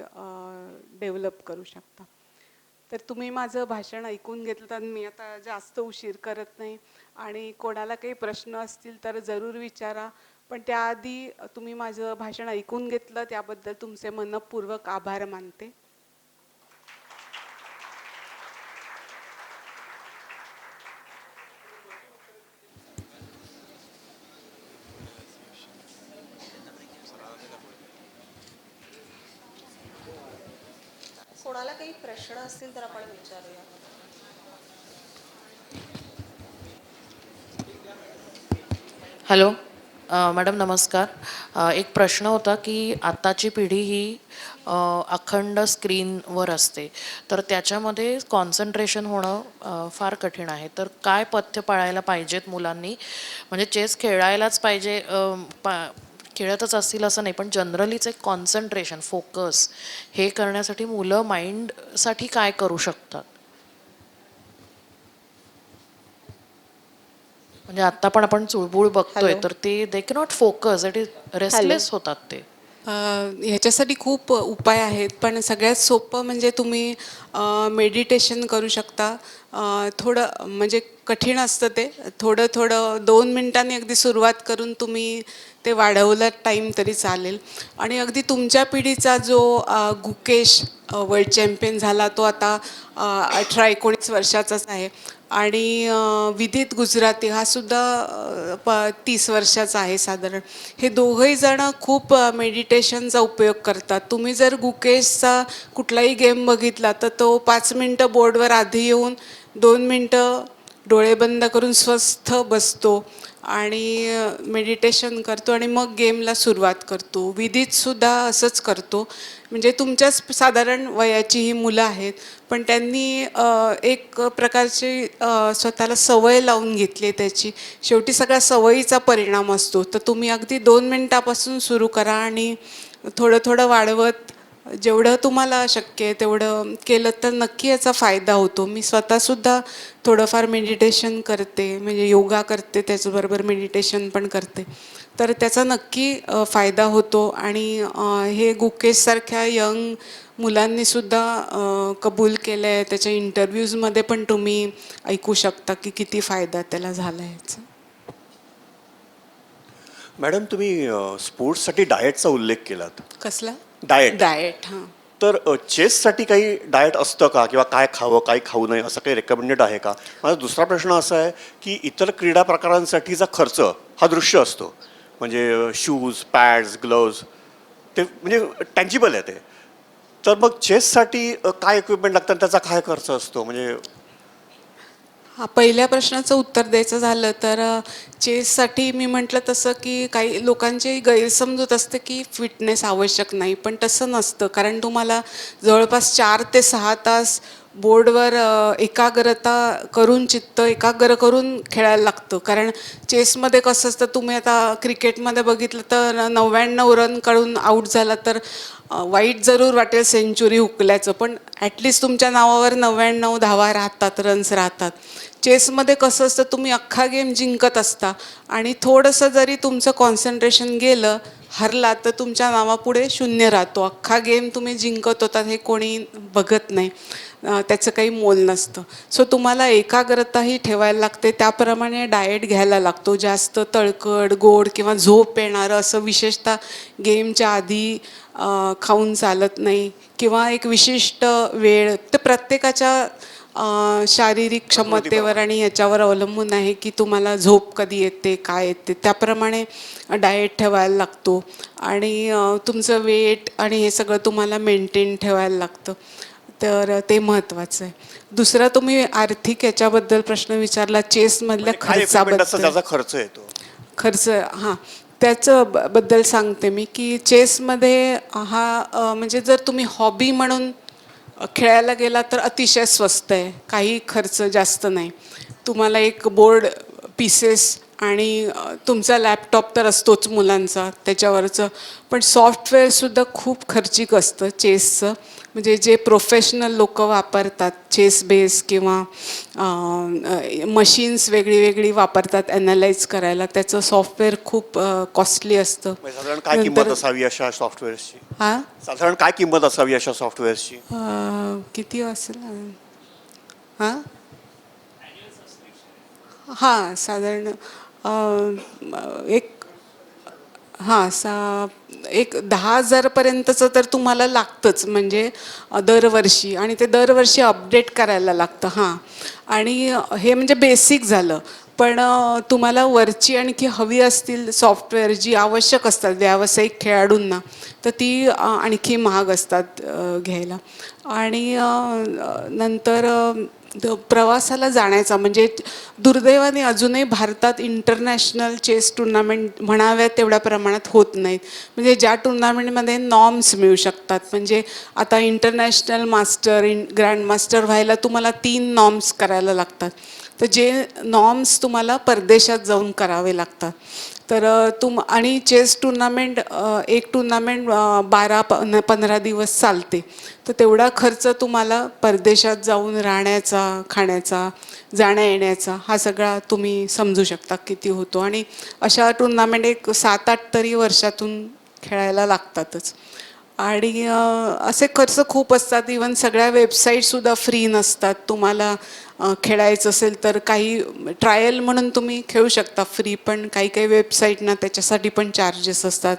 डेव्हलप करू शकता. तर तुम्ही माझं भाषण ऐकून घेतलं, तर मी आता जास्त उशीर करत नाही. आणि कोणाला काही प्रश्न असतील तर जरूर विचारा. पण त्याआधी तुम्ही माझं भाषण ऐकून घेतलं त्याबद्दल तुमचे मनपूर्वक आभार मानते. कोणाला काही प्रश्न असतील तर आपण विचारूया. हॅलो मॅडम नमस्कार. एक प्रश्न होता की आत्ताची पिढी ही अखंड स्क्रीनवर असते, तर त्याच्यामध्ये कॉन्सन्ट्रेशन होणं फार कठीण आहे. तर काय पथ्य पाळायला पाहिजेत मुलांनी? म्हणजे चेस खेळायलाच पाहिजे, खेळतच असतील असं नाही, पण जनरलीच एक कॉन्सन्ट्रेशन, फोकस हे करण्यासाठी मुलं माइंडसाठी काय करू शकतात? म्हणजे आता पण आपण चुळबुळ बघतोय हॅलो. तर ते दे cannot focus, it is hello. Restless होतात ते. ह्याच्यासाठी खूप उपाय आहेत, पण सगळ्यात सोपं म्हणजे तुम्ही मेडिटेशन करू शकता. थोडं म्हणजे कठीण असतं ते, थोडं थोडं 2 मिनिटांनी अगदी सुरुवात करून तुम्ही ते वाढवलं टाईम तरी चालेल. आणि अगदी तुमच्या पिढीचा जो गुकेश वर्ल्ड चॅम्पियन झाला तो आता 18-19 वर्षाचाच आहे. आणि विदित गुजराती हा सुद्धा 30 वर्षाचा आहे साधारण. हे दोघंही जण खूप मेडिटेशनचा उपयोग करतात. तुम्ही जर गुकेशचा कुठलाही गेम बघितला तर तो 5 मिनटं बोर्डवर आधी येऊन 2 मिनटं डोळे बंद करून स्वस्थ बसतो आणि मेडिटेशन करतो आणि मग गेमला सुरुवात करतो. विदितसुद्धा असंच करतो. म्हणजे तुमच्याच साधारण वयाची ही मुलं आहेत, पण त्यांनी एक प्रकारची स्वतःला सवय लावून घेतली आहे त्याची. शेवटी सगळ्या सवयीचा परिणाम असतो. तर तुम्ही अगदी 2 मिनटापासून सुरू करा आणि थोडं थोडं वाढवत जेवढं तुम्हाला शक्य आहे तेवढं केलं तर नक्की याचा फायदा होतो. मी स्वतःसुद्धा थोडंफार मेडिटेशन करते, म्हणजे योगा करते, त्याचबरोबर मेडिटेशन पण करते. तर त्याचा नक्की फायदा होतो. आणि हे गुकेशसारख्या यंग मुलांनीसुद्धा कबूल केलं आहे. त्याच्या इंटरव्ह्यूजमध्ये पण तुम्ही ऐकू शकता की किती फायदा त्याला झाला आहे याचा. मॅडम तुम्ही स्पोर्ट्ससाठी डाएटचा उल्लेख केलात. कसला? डाएट. डाएट. हां. तर चेससाठी काही डाएट असतं का, किंवा काय खावं काय खाऊ नये असं काही रेकमेंडेड आहे का? माझा दुसरा प्रश्न असा आहे की इतर क्रीडा प्रकारांसाठीचा खर्च हा दृश्य असतो, म्हणजे शूज, पॅड्स, ग्लोव्ज, ते म्हणजे टँजिबल आहे ते. तर मग चेससाठी काय इक्विपमेंट लागतं, त्याचा काय खर्च असतो? म्हणजे हा, पहिल्या प्रश्नाचं उत्तर द्यायचं झालं तर चेससाठी मी म्हटलं तसं की काही लोकांची गैरसमजूत असते की फिटनेस आवश्यक नाही, पण तसं नसतं. कारण तुम्हाला जवळपास 4 ते 6 तास बोर्डवर एकाग्रता करून, चित्त एकाग्र करून खेळायला लागतं. कारण चेसमध्ये कसं असतं, तुम्ही आता क्रिकेटमध्ये बघितलं तर 99 रन काढून आऊट झाला तर वाईट जरूर वाटेल सेंचुरी हुकल्याचं, पण ॲटलिस्ट तुमच्या नावावर 99 धावा राहतात, रन्स राहतात. चेसमध्ये कसं असतं, तुम्ही अख्खा गेम जिंकत असता आणि थोडंसं जरी तुमचं कॉन्सन्ट्रेशन गेलं, हरला तर तुमच्या नावापुढे 0 राहतो. अख्खा गेम तुम्ही जिंकत होतात हे कोणी बघत नाही, त्याचं काही मोल नसतं. सो तुम्हाला एकाग्रताही ठेवायला लागते, त्याप्रमाणे डाएट घ्यायला लागतो. जास्त तळकट, गोड किंवा झोप येणारं असं विशेषतः गेमच्या आधी खाऊन चालत नाही, किंवा एक विशिष्ट वेळ, ते प्रत्येकाच्या शारीरिक क्षमतेवर आणि याच्यावर अवलंबून आहे की तुम्हाला झोप कधी येते, काय येते, त्याप्रमाणे डाएट ठेवायला लागतो. आणि तुमचं वेट आणि हे सगळं तुम्हाला मेंटेन ठेवायला लागतं, तर ते महत्त्वाचं आहे. दुसरा, तुम्ही आर्थिक याच्याबद्दल प्रश्न विचारला, चेसमधल्या म्हणजे काय equipment असतं, खर्चाबद्दल. त्याचा खर्च येतो. खर्च, हां, त्याचं बद्दल सांगते मी की चेसमध्ये हा म्हणजे जर तुम्ही हॉबी म्हणून खेळायला गेला तर अतिशय स्वस्त आहे, काही खर्च जास्त नाही. तुम्हाला एक बोर्ड, पीसेस आणि तुमचा लॅपटॉप तर असतोच मुलांचा त्याच्यावरचं, पण सॉफ्टवेअरसुद्धा खूप खर्चिक असतं चेसचं. म्हणजे जे प्रोफेशनल लोक वापरतात चेस बेस, किंवा मशीन्स वेगळी वेगळी वापरतात ॲनालाइज करायला, त्याचं सॉफ्टवेअर खूप कॉस्टली असतं. म्हणजे साधारण काय किंमत असावी अशा सॉफ्टवेअर्सची? हां, साधारण काय किंमत असावी अशा सॉफ्टवेअर्सची? किती असेल? हां हां, साधारण एक, हां, एक 10,000पर्यंतचं तर तुम्हाला लागतंच, म्हणजे दरवर्षी, आणि ते दरवर्षी अपडेट करायला लागतं. हां, आणि हे म्हणजे बेसिक झालं. पण तुम्हाला वरची आणखी हवी असतील सॉफ्टवेअर जी आवश्यक असतात व्यावसायिक खेळाडूंना, तर ती आणखी महाग असतात घ्यायला. आणि नंतर प्रवासाला जाण्याचा, म्हणजे दुर्दैवाने अजूनही भारतात इंटरनॅशनल चेस टुर्नामेंट म्हणाव्या तेवढ्या प्रमाणात होत नाहीत. म्हणजे ज्या टुर्नामेंटमध्ये नॉर्म्स मिळू शकतात, म्हणजे आता इंटरनॅशनल मास्टर, ग्रँड मास्टर व्हायला तुम्हाला 3 नॉर्म्स करायला लागतात. तर जे नॉर्म्स तुम्हाला परदेशात जाऊन करावे लागतात. तर आणि चेस टुर्नामेंट, एक टुर्नामेंट 12-15 दिवस चालते, तर तेवढा खर्च तुम्हाला परदेशात जाऊन राहण्याचा, खाण्याचा, जाण्या येण्याचा, हा सगळा तुम्ही समजू शकता किती होतो. आणि अशा टुर्नामेंट एक 7-8 तरी वर्षातून खेळायला लागतातच. आणि असे खर्च खूप असतात. इवन सगळ्या वेबसाईटसुद्धा फ्री नसतात. तुम्हाला खेळायचं असेल तर काही ट्रायल म्हणून तुम्ही खेळू शकता फ्री, पण काही काही वेबसाईटना त्याच्यासाठी पण चार्जेस असतात.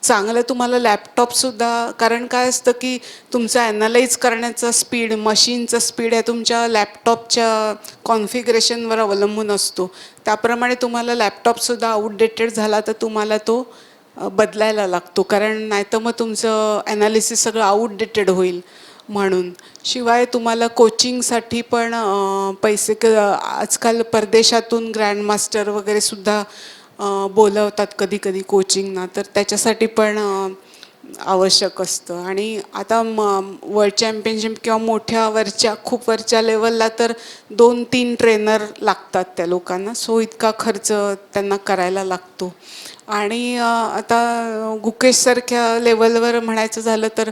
चांगलं तुम्हाला लॅपटॉपसुद्धा, कारण काय असतं की तुमचं ॲनालाइज करण्याचा स्पीड, मशीनचा स्पीड आहे तुमच्या लॅपटॉपच्या कॉन्फिगरेशनवर अवलंबून असतो. त्याप्रमाणे तुम्हाला लॅपटॉपसुद्धा आउटडेटेड झाला तर तुम्हाला तो बदलायला लागतो, कारण नाहीतर मग तुमचं ॲनालिसिस सगळं आउटडेटेड होईल म्हणून. शिवाय तुम्हाला कोचिंगसाठी पण पैसे, आजकाल परदेशातून ग्रँडमास्टर वगैरे सुद्धा बोलवतात कधी कधी कोचिंगना, तर त्याच्यासाठी पण आवश्यक असतं. आणि आता वर्ल्ड चॅम्पियनशिप किंवा मोठ्या खूप वरच्या लेवलला तर 2-3 ट्रेनर लागतात त्या लोकांना, सो इतका खर्च त्यांना करायला लागतो. आणि आता गुकेशसारख्या लेवलवर म्हणायचं झालं तर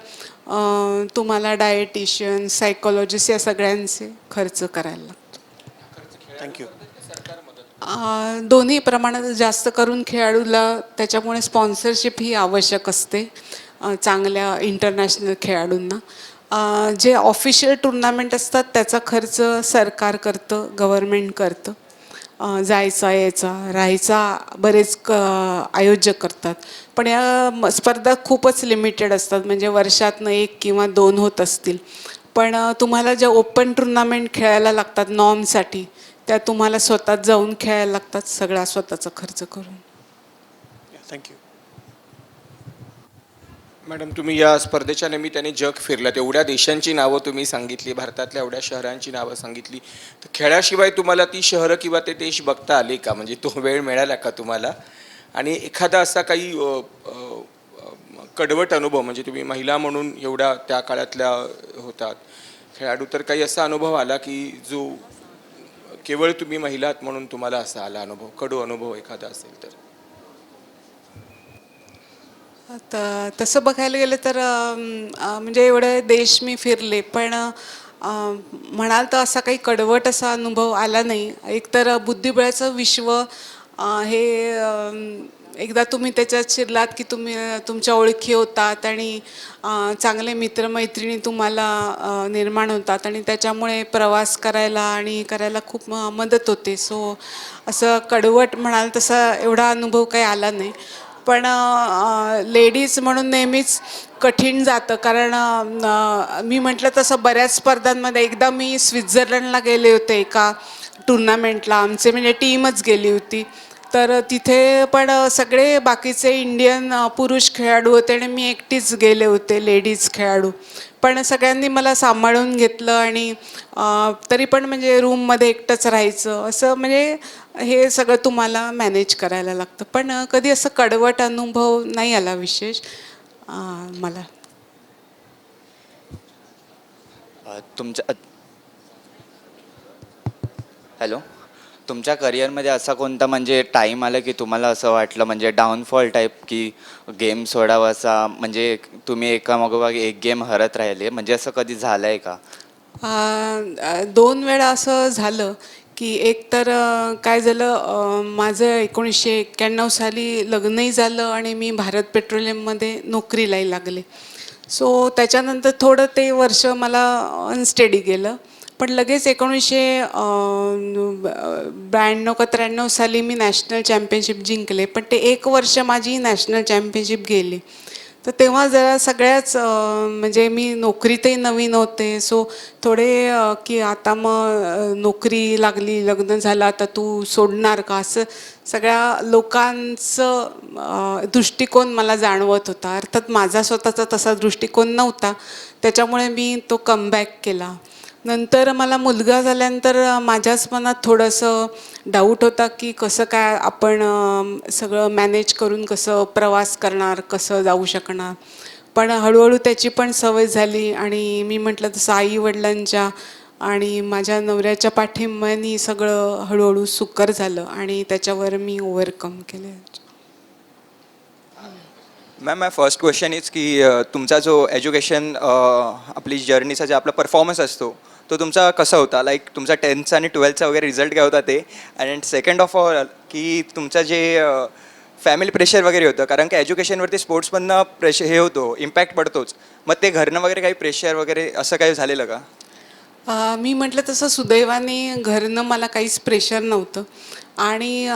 तुम्हाला डायटिशियन, सायकोलॉजिस्ट या सगळ्यांचे खर्च करायला लागतो. थँक्यू. दोन्ही प्रमाणात, जास्त करून खेळाडूला त्याच्यामुळे स्पॉन्सरशिप ही आवश्यक असते चांगल्या इंटरनॅशनल खेळाडूंना. जे ऑफिशियल टुर्नामेंट असतात त्याचा खर्च सरकार करतं, गव्हर्मेंट करतं. जायचा, यायचा, राहायचा बरेच आयोजक करतात. पण या स्पर्धा खूपच लिमिटेड असतात, म्हणजे वर्षातनं 1 किंवा 2 होत असतील. पण तुम्हाला ज्या ओपन टुर्नामेंट खेळायला लागतात नॉर्मसाठी, त्या तुम्हाला स्वतःच जाऊन खेळायला लागतात, सगळा स्वतःचा खर्च करून. थँक्यू. मॅडम, तुम्ही या स्पर्धेच्या निमित्ताने जग फिरलात, एवढ्या देशांची नावं तुम्ही सांगितली, भारतातल्या एवढ्या शहरांची नावं सांगितली, तर खेळाशिवाय तुम्हाला ती शहरं किंवा ते देश बघता आले का? म्हणजे तो वेळ मिळाला का तुम्हाला? आणि एखादा असा काही कडवट अनुभव, म्हणजे तुम्ही महिला म्हणून एवढ्या त्या काळातल्या होतात, खेळाडू तर काही असा अनुभव आला की जो केवळ तुम्ही महिला आहात म्हणून तुम्हाला असा आला अनुभव, कडू अनुभव एखादा असेल तर? तसं बघायला गेलं तर म्हणजे एवढे देश मी फिरले पण म्हणाल तर असा काही कडवट असा अनुभव आला नाही. एकतर बुद्धिबळाचं विश्व हे एकदा तुम्ही त्याच्यात शिरलात की तुम्ही तुमच्या ओळखी होतात आणि चांगले मित्रमैत्रिणी तुम्हाला निर्माण होतात आणि त्याच्यामुळे प्रवास करायला आणि करायला खूप मदत होते. सो असं कडवट म्हणाल तसा एवढा अनुभव काही आला नाही. पण लेडीज म्हणून नेहमीच कठीण जातं कारण मी म्हटलं तसं बऱ्याच स्पर्धांमध्ये एकदा मी स्वित्झर्लंडला गेले होते एका टुर्नामेंटला. आमचे म्हणजे टीमच गेली होती. तर तिथे पण सगळे बाकीचे इंडियन पुरुष खेळाडू होते आणि मी एकटीच गेले होते लेडीज खेळाडू. पण सगळ्यांनी मला सांभाळून घेतलं आणि तरी पण म्हणजे रूममध्ये एकटंच राहायचं असं म्हणजे हे सगळं तुम्हाला मॅनेज करायला लागतं. पण कधी असं कडवट अनुभव नाही आला विशेष मला. तुमच्या हॅलो, तुमच्या करिअरमध्ये असा कोणता म्हणजे टाईम आला की तुम्हाला असं वाटलं म्हणजे डाऊनफॉल टाईप की गेम सोडावासा, म्हणजे तुम्ही एकामागोमाग एक गेम हरत राहिले, म्हणजे असं कधी झालं आहे का? 2 वेळा असं झालं की एक तर काय झालं माझं 1991 साली लग्नही झालं आणि मी भारत पेट्रोलियममध्ये नोकरीलाही लागले. सो त्याच्यानंतर थोडं ते वर्ष मला अनस्टेडी गेलं. पण लगेच 1992 का 93 साली मी नॅशनल चॅम्पियनशिप जिंकले. पण ते 1 वर्ष माझी नॅशनल चॅम्पियनशिप गेली. तर तेव्हा जरा सगळ्याच म्हणजे मी नोकरीतही नवीन होते. सो थोडे की आता मग नोकरी लागली, लग्न झालं, आता तू सोडणार का, असं सगळ्या लोकांचं दृष्टिकोन मला जाणवत होता. अर्थात माझा स्वतःचा तसा दृष्टिकोन नव्हता, त्याच्यामुळे मी तो कमबॅक केला. नंतर मला मुलगा झाल्यानंतर माझ्याच मनात थोडंसं डाऊट होता की कसं काय आपण सगळं मॅनेज करून कसं प्रवास करणार, कसं जाऊ शकणार. पण हळूहळू त्याची पण सवय झाली आणि मी म्हटलं तसं आईवडिलांच्या आणि माझ्या नवऱ्याच्या पाठिंब्याने सगळं हळूहळू सुकर झालं आणि त्याच्यावर मी ओव्हरकम केलं. Ma'am my first question is की तुमचा जो एज्युकेशन आपली जर्नीचा जे आपला परफॉर्मन्स असतो तो तुमचा कसा होता, लाईक तुमचा 10th आणि 12th वगैरे रिझल्ट काय होता ते. अँड सेकंड ऑफ ऑल की तुमचं जे फॅमिली प्रेशर वगैरे होतं, कारण की एज्युकेशनवरती स्पोर्ट्समधनं प्रेशर हे होतो, इम्पॅक्ट पडतोच. मग ते घरनं वगैरे काही प्रेशर वगैरे असं काही झालेलं का? मी म्हटलं तसं सुदैवाने घरनं मला काहीच प्रेशर नव्हतं आणि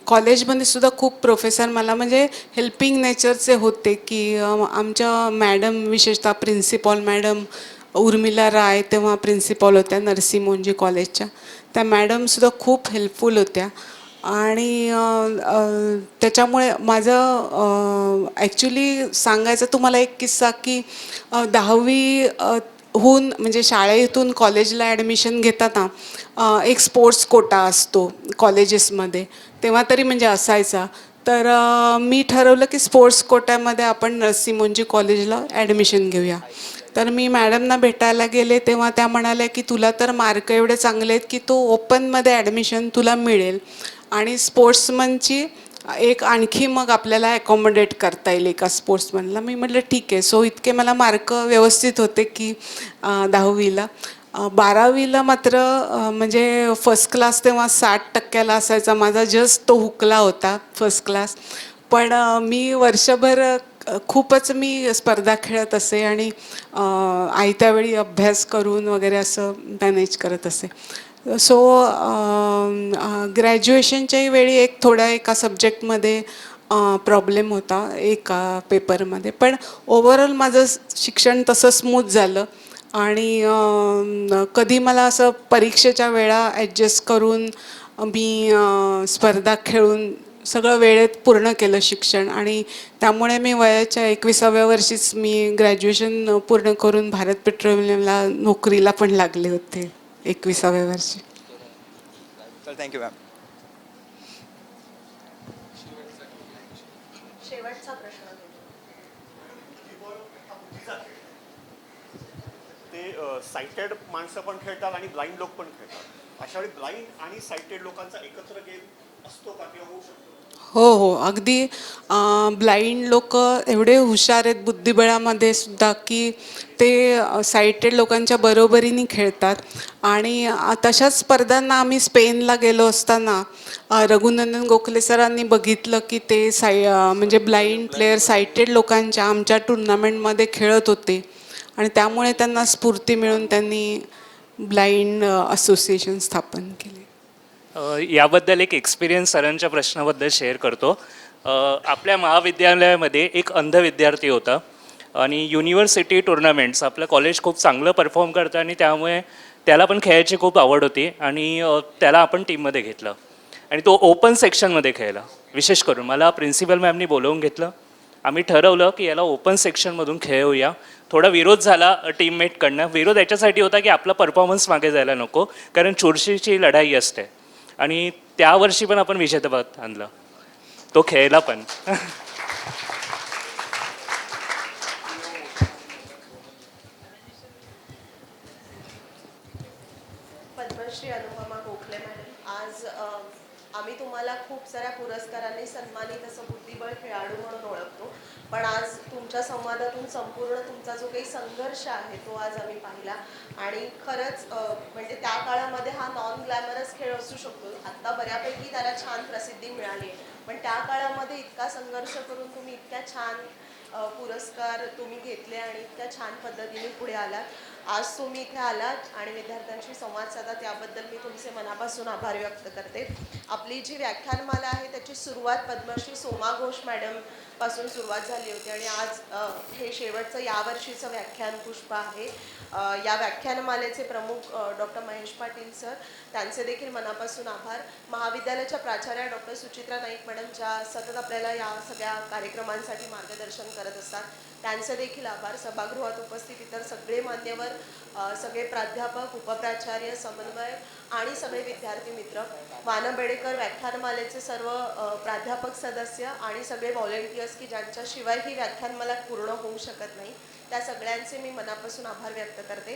कॉलेजमध्ये सुद्धा खूप प्रोफेसर मला म्हणजे हेल्पिंग नेचरचे होते की आमच्या मॅडम विशेषतः प्रिन्सिपॉल मॅडम उर्मिला राय तेव्हा प्रिन्सिपॉल होत्या नरसी मोंजी कॉलेजच्या. त्या मॅडमसुद्धा खूप हेल्पफुल होत्या आणि त्याच्यामुळे माझं ॲक्च्युली सांगायचं तुम्हाला एक किस्सा की 10वी हून म्हणजे शाळेतून कॉलेजला ॲडमिशन घेताना एक स्पोर्ट्स कोटा असतो कॉलेजेसमध्ये, तेव्हा तरी म्हणजे असायचा. तर मी ठरवलं की स्पोर्ट्स कोट्यामध्ये आपण नरसी मोंजी कॉलेजला ॲडमिशन घेऊया. तर मी मॅडमना भेटायला गेले तेव्हा त्या म्हणाल्या की तुला तर मार्क एवढे चांगले आहेत की तो ओपनमध्ये ॲडमिशन तुला मिळेल आणि स्पोर्ट्समनची एक आणखी मग आपल्याला ॲकॉमोडेट करता येईल एका स्पोर्ट्समनला. मी म्हटलं ठीक आहे. सो इतके मला मार्क व्यवस्थित होते की 10वीला. 12वीला मात्र म्हणजे फर्स्ट क्लास तेव्हा 60% असायचा. माझा जस्ट तो हुकला होता फर्स्ट क्लास. पण मी वर्षभर खूपच मी स्पर्धा खेळत असे आणि आयत्या वेळी अभ्यास करून वगैरे असं मॅनेज करत असे. सो ग्रॅज्युएशनच्याही वेळी एक थोड्या एका सब्जेक्टमध्ये प्रॉब्लेम होता एका पेपरमध्ये. पण ओव्हरऑल माझं शिक्षण तसं स्मूथ झालं आणि कधी मला असं परीक्षेच्या वेळा ॲडजस्ट करून मी स्पर्धा खेळून सगळं वेळेत पूर्ण केलं शिक्षण आणि त्यामुळे मी वयाच्या 21व्या वर्षीच मी ग्रॅज्युएशन पूर्ण करून भारत पेट्रोलियमला नोकरीला पण लागले होते 21व्या वर्षी. तर थँक्यू मॅम. शेवटचा प्रश्न घेतो. ते सायटेड माणसं पण खेळतात आणि ब्लाइंड लोक पण खेळतात. अशा वेळी ब्लाइंड आणि सायटेड लोकांचा एकत्र गेम असतो का किंवा होऊ शकतो? हो हो अगदी ब्लाइंड लोक एवढे हुशार आहेत बुद्धिबळामध्ये सुद्धा की ते सायटेड लोकांच्या बरोबरीने खेळतात. आणि तशाच स्पर्धांना आम्ही स्पेनला गेलो असताना रघुनंदन गोखले सरांनी बघितलं की ते म्हणजे ब्लाइंड प्लेयर सायटेड लोकांच्या आमच्या टुर्नामेंटमध्ये खेळत होते आणि त्यामुळे त्यांना स्फूर्ती मिळून त्यांनी ब्लाइंड असोसिएशन स्थापन केले. याबद्दल एक एक्सपिरियन्स सरांच्या प्रश्नाबद्दल शेअर करतो. आपल्या महाविद्यालयामध्ये एक अंध विद्यार्थी होता आणि युनिव्हर्सिटी टुर्नामेंट्स आपलं कॉलेज खूप चांगलं परफॉर्म करतं आणि त्यामुळे त्याला पण खेळायची खूप आवड होती आणि त्याला आपण टीममध्ये घेतलं आणि तो ओपन सेक्शनमध्ये खेळला. विशेष करून मला प्रिन्सिपल मॅमनी बोलवून घेतलं. आम्ही ठरवलं की याला ओपन सेक्शनमधून खेळूया. थोडा विरोध झाला टीममेटकडनं. विरोध याच्यासाठी होता की आपला परफॉर्मन्स मागे जायला नको, कारण चुरशीची लढाई असते आणि त्यावर्षी पण आपण विजेतेपद आणलं. तो खेळला पण. पद्मश्री अनुपमा गोखले मॅडम, आज आम्ही तुम्हाला खूप साऱ्या पुरस्कारांनी सन्मानित असं बुद्धिबळ खेळाडू म्हणून ओळखतो, पण आज तुमच्या संवादातून संपूर्ण तुमचा जो काही संघर्ष आहे तो आज आम्ही पाहिला. आणि खरंच म्हणजे त्या काळामध्ये हा नॉन ग्लॅमरस खेळ असू शकतो. आत्ता बऱ्यापैकी त्याला छान प्रसिद्धी मिळाली आहे, पण त्या काळामध्ये इतका संघर्ष करून तुम्ही इतक्या छान पुरस्कार तुम्ही घेतले आणि इतक्या छान पद्धतीने पुढे आलात. आज तुम्ही इथे आलात आणि विद्यार्थ्यांशी संवाद साधा, त्याबद्दल मी तुमचे मनापासून आभार व्यक्त करते. आपली जी व्याख्यानमाला आहे त्याची सुरुवात पद्मश्री सोमा घोष मॅडम पासून सुरुवात झाली होती आणि आज हे शेवटचं यावर्षीचं व्याख्यान पुष्प आहे. या व्याख्यानमालेचे प्रमुख डॉक्टर महेश पाटील सर, त्यांचे देखील मनापासून आभार. महाविद्यालयाच्या प्राचार्या डॉक्टर सुचित्रा नाईक मॅडम, ज्या सतत आपल्याला या सगळ्या कार्यक्रमांसाठी मार्गदर्शन करत असतात, त्यांचे देखील आभार. सभागृहात उपस्थित इतर सगळे मान्यवर, सगळे प्राध्यापक, उपप्राचार्य, समन्वयक आणि सगळे विद्यार्थी मित्र, वाना बेडेकर व्याख्यानमालेचे सर्व प्राध्यापक सदस्य आणि सगळे व्हॉलेंटियर्स की ज्यांच्याशिवाय ही व्याख्यानमाला पूर्ण होऊ शकत नाही, त्या सगळ्यांचे मी मनापासून आभार व्यक्त करते.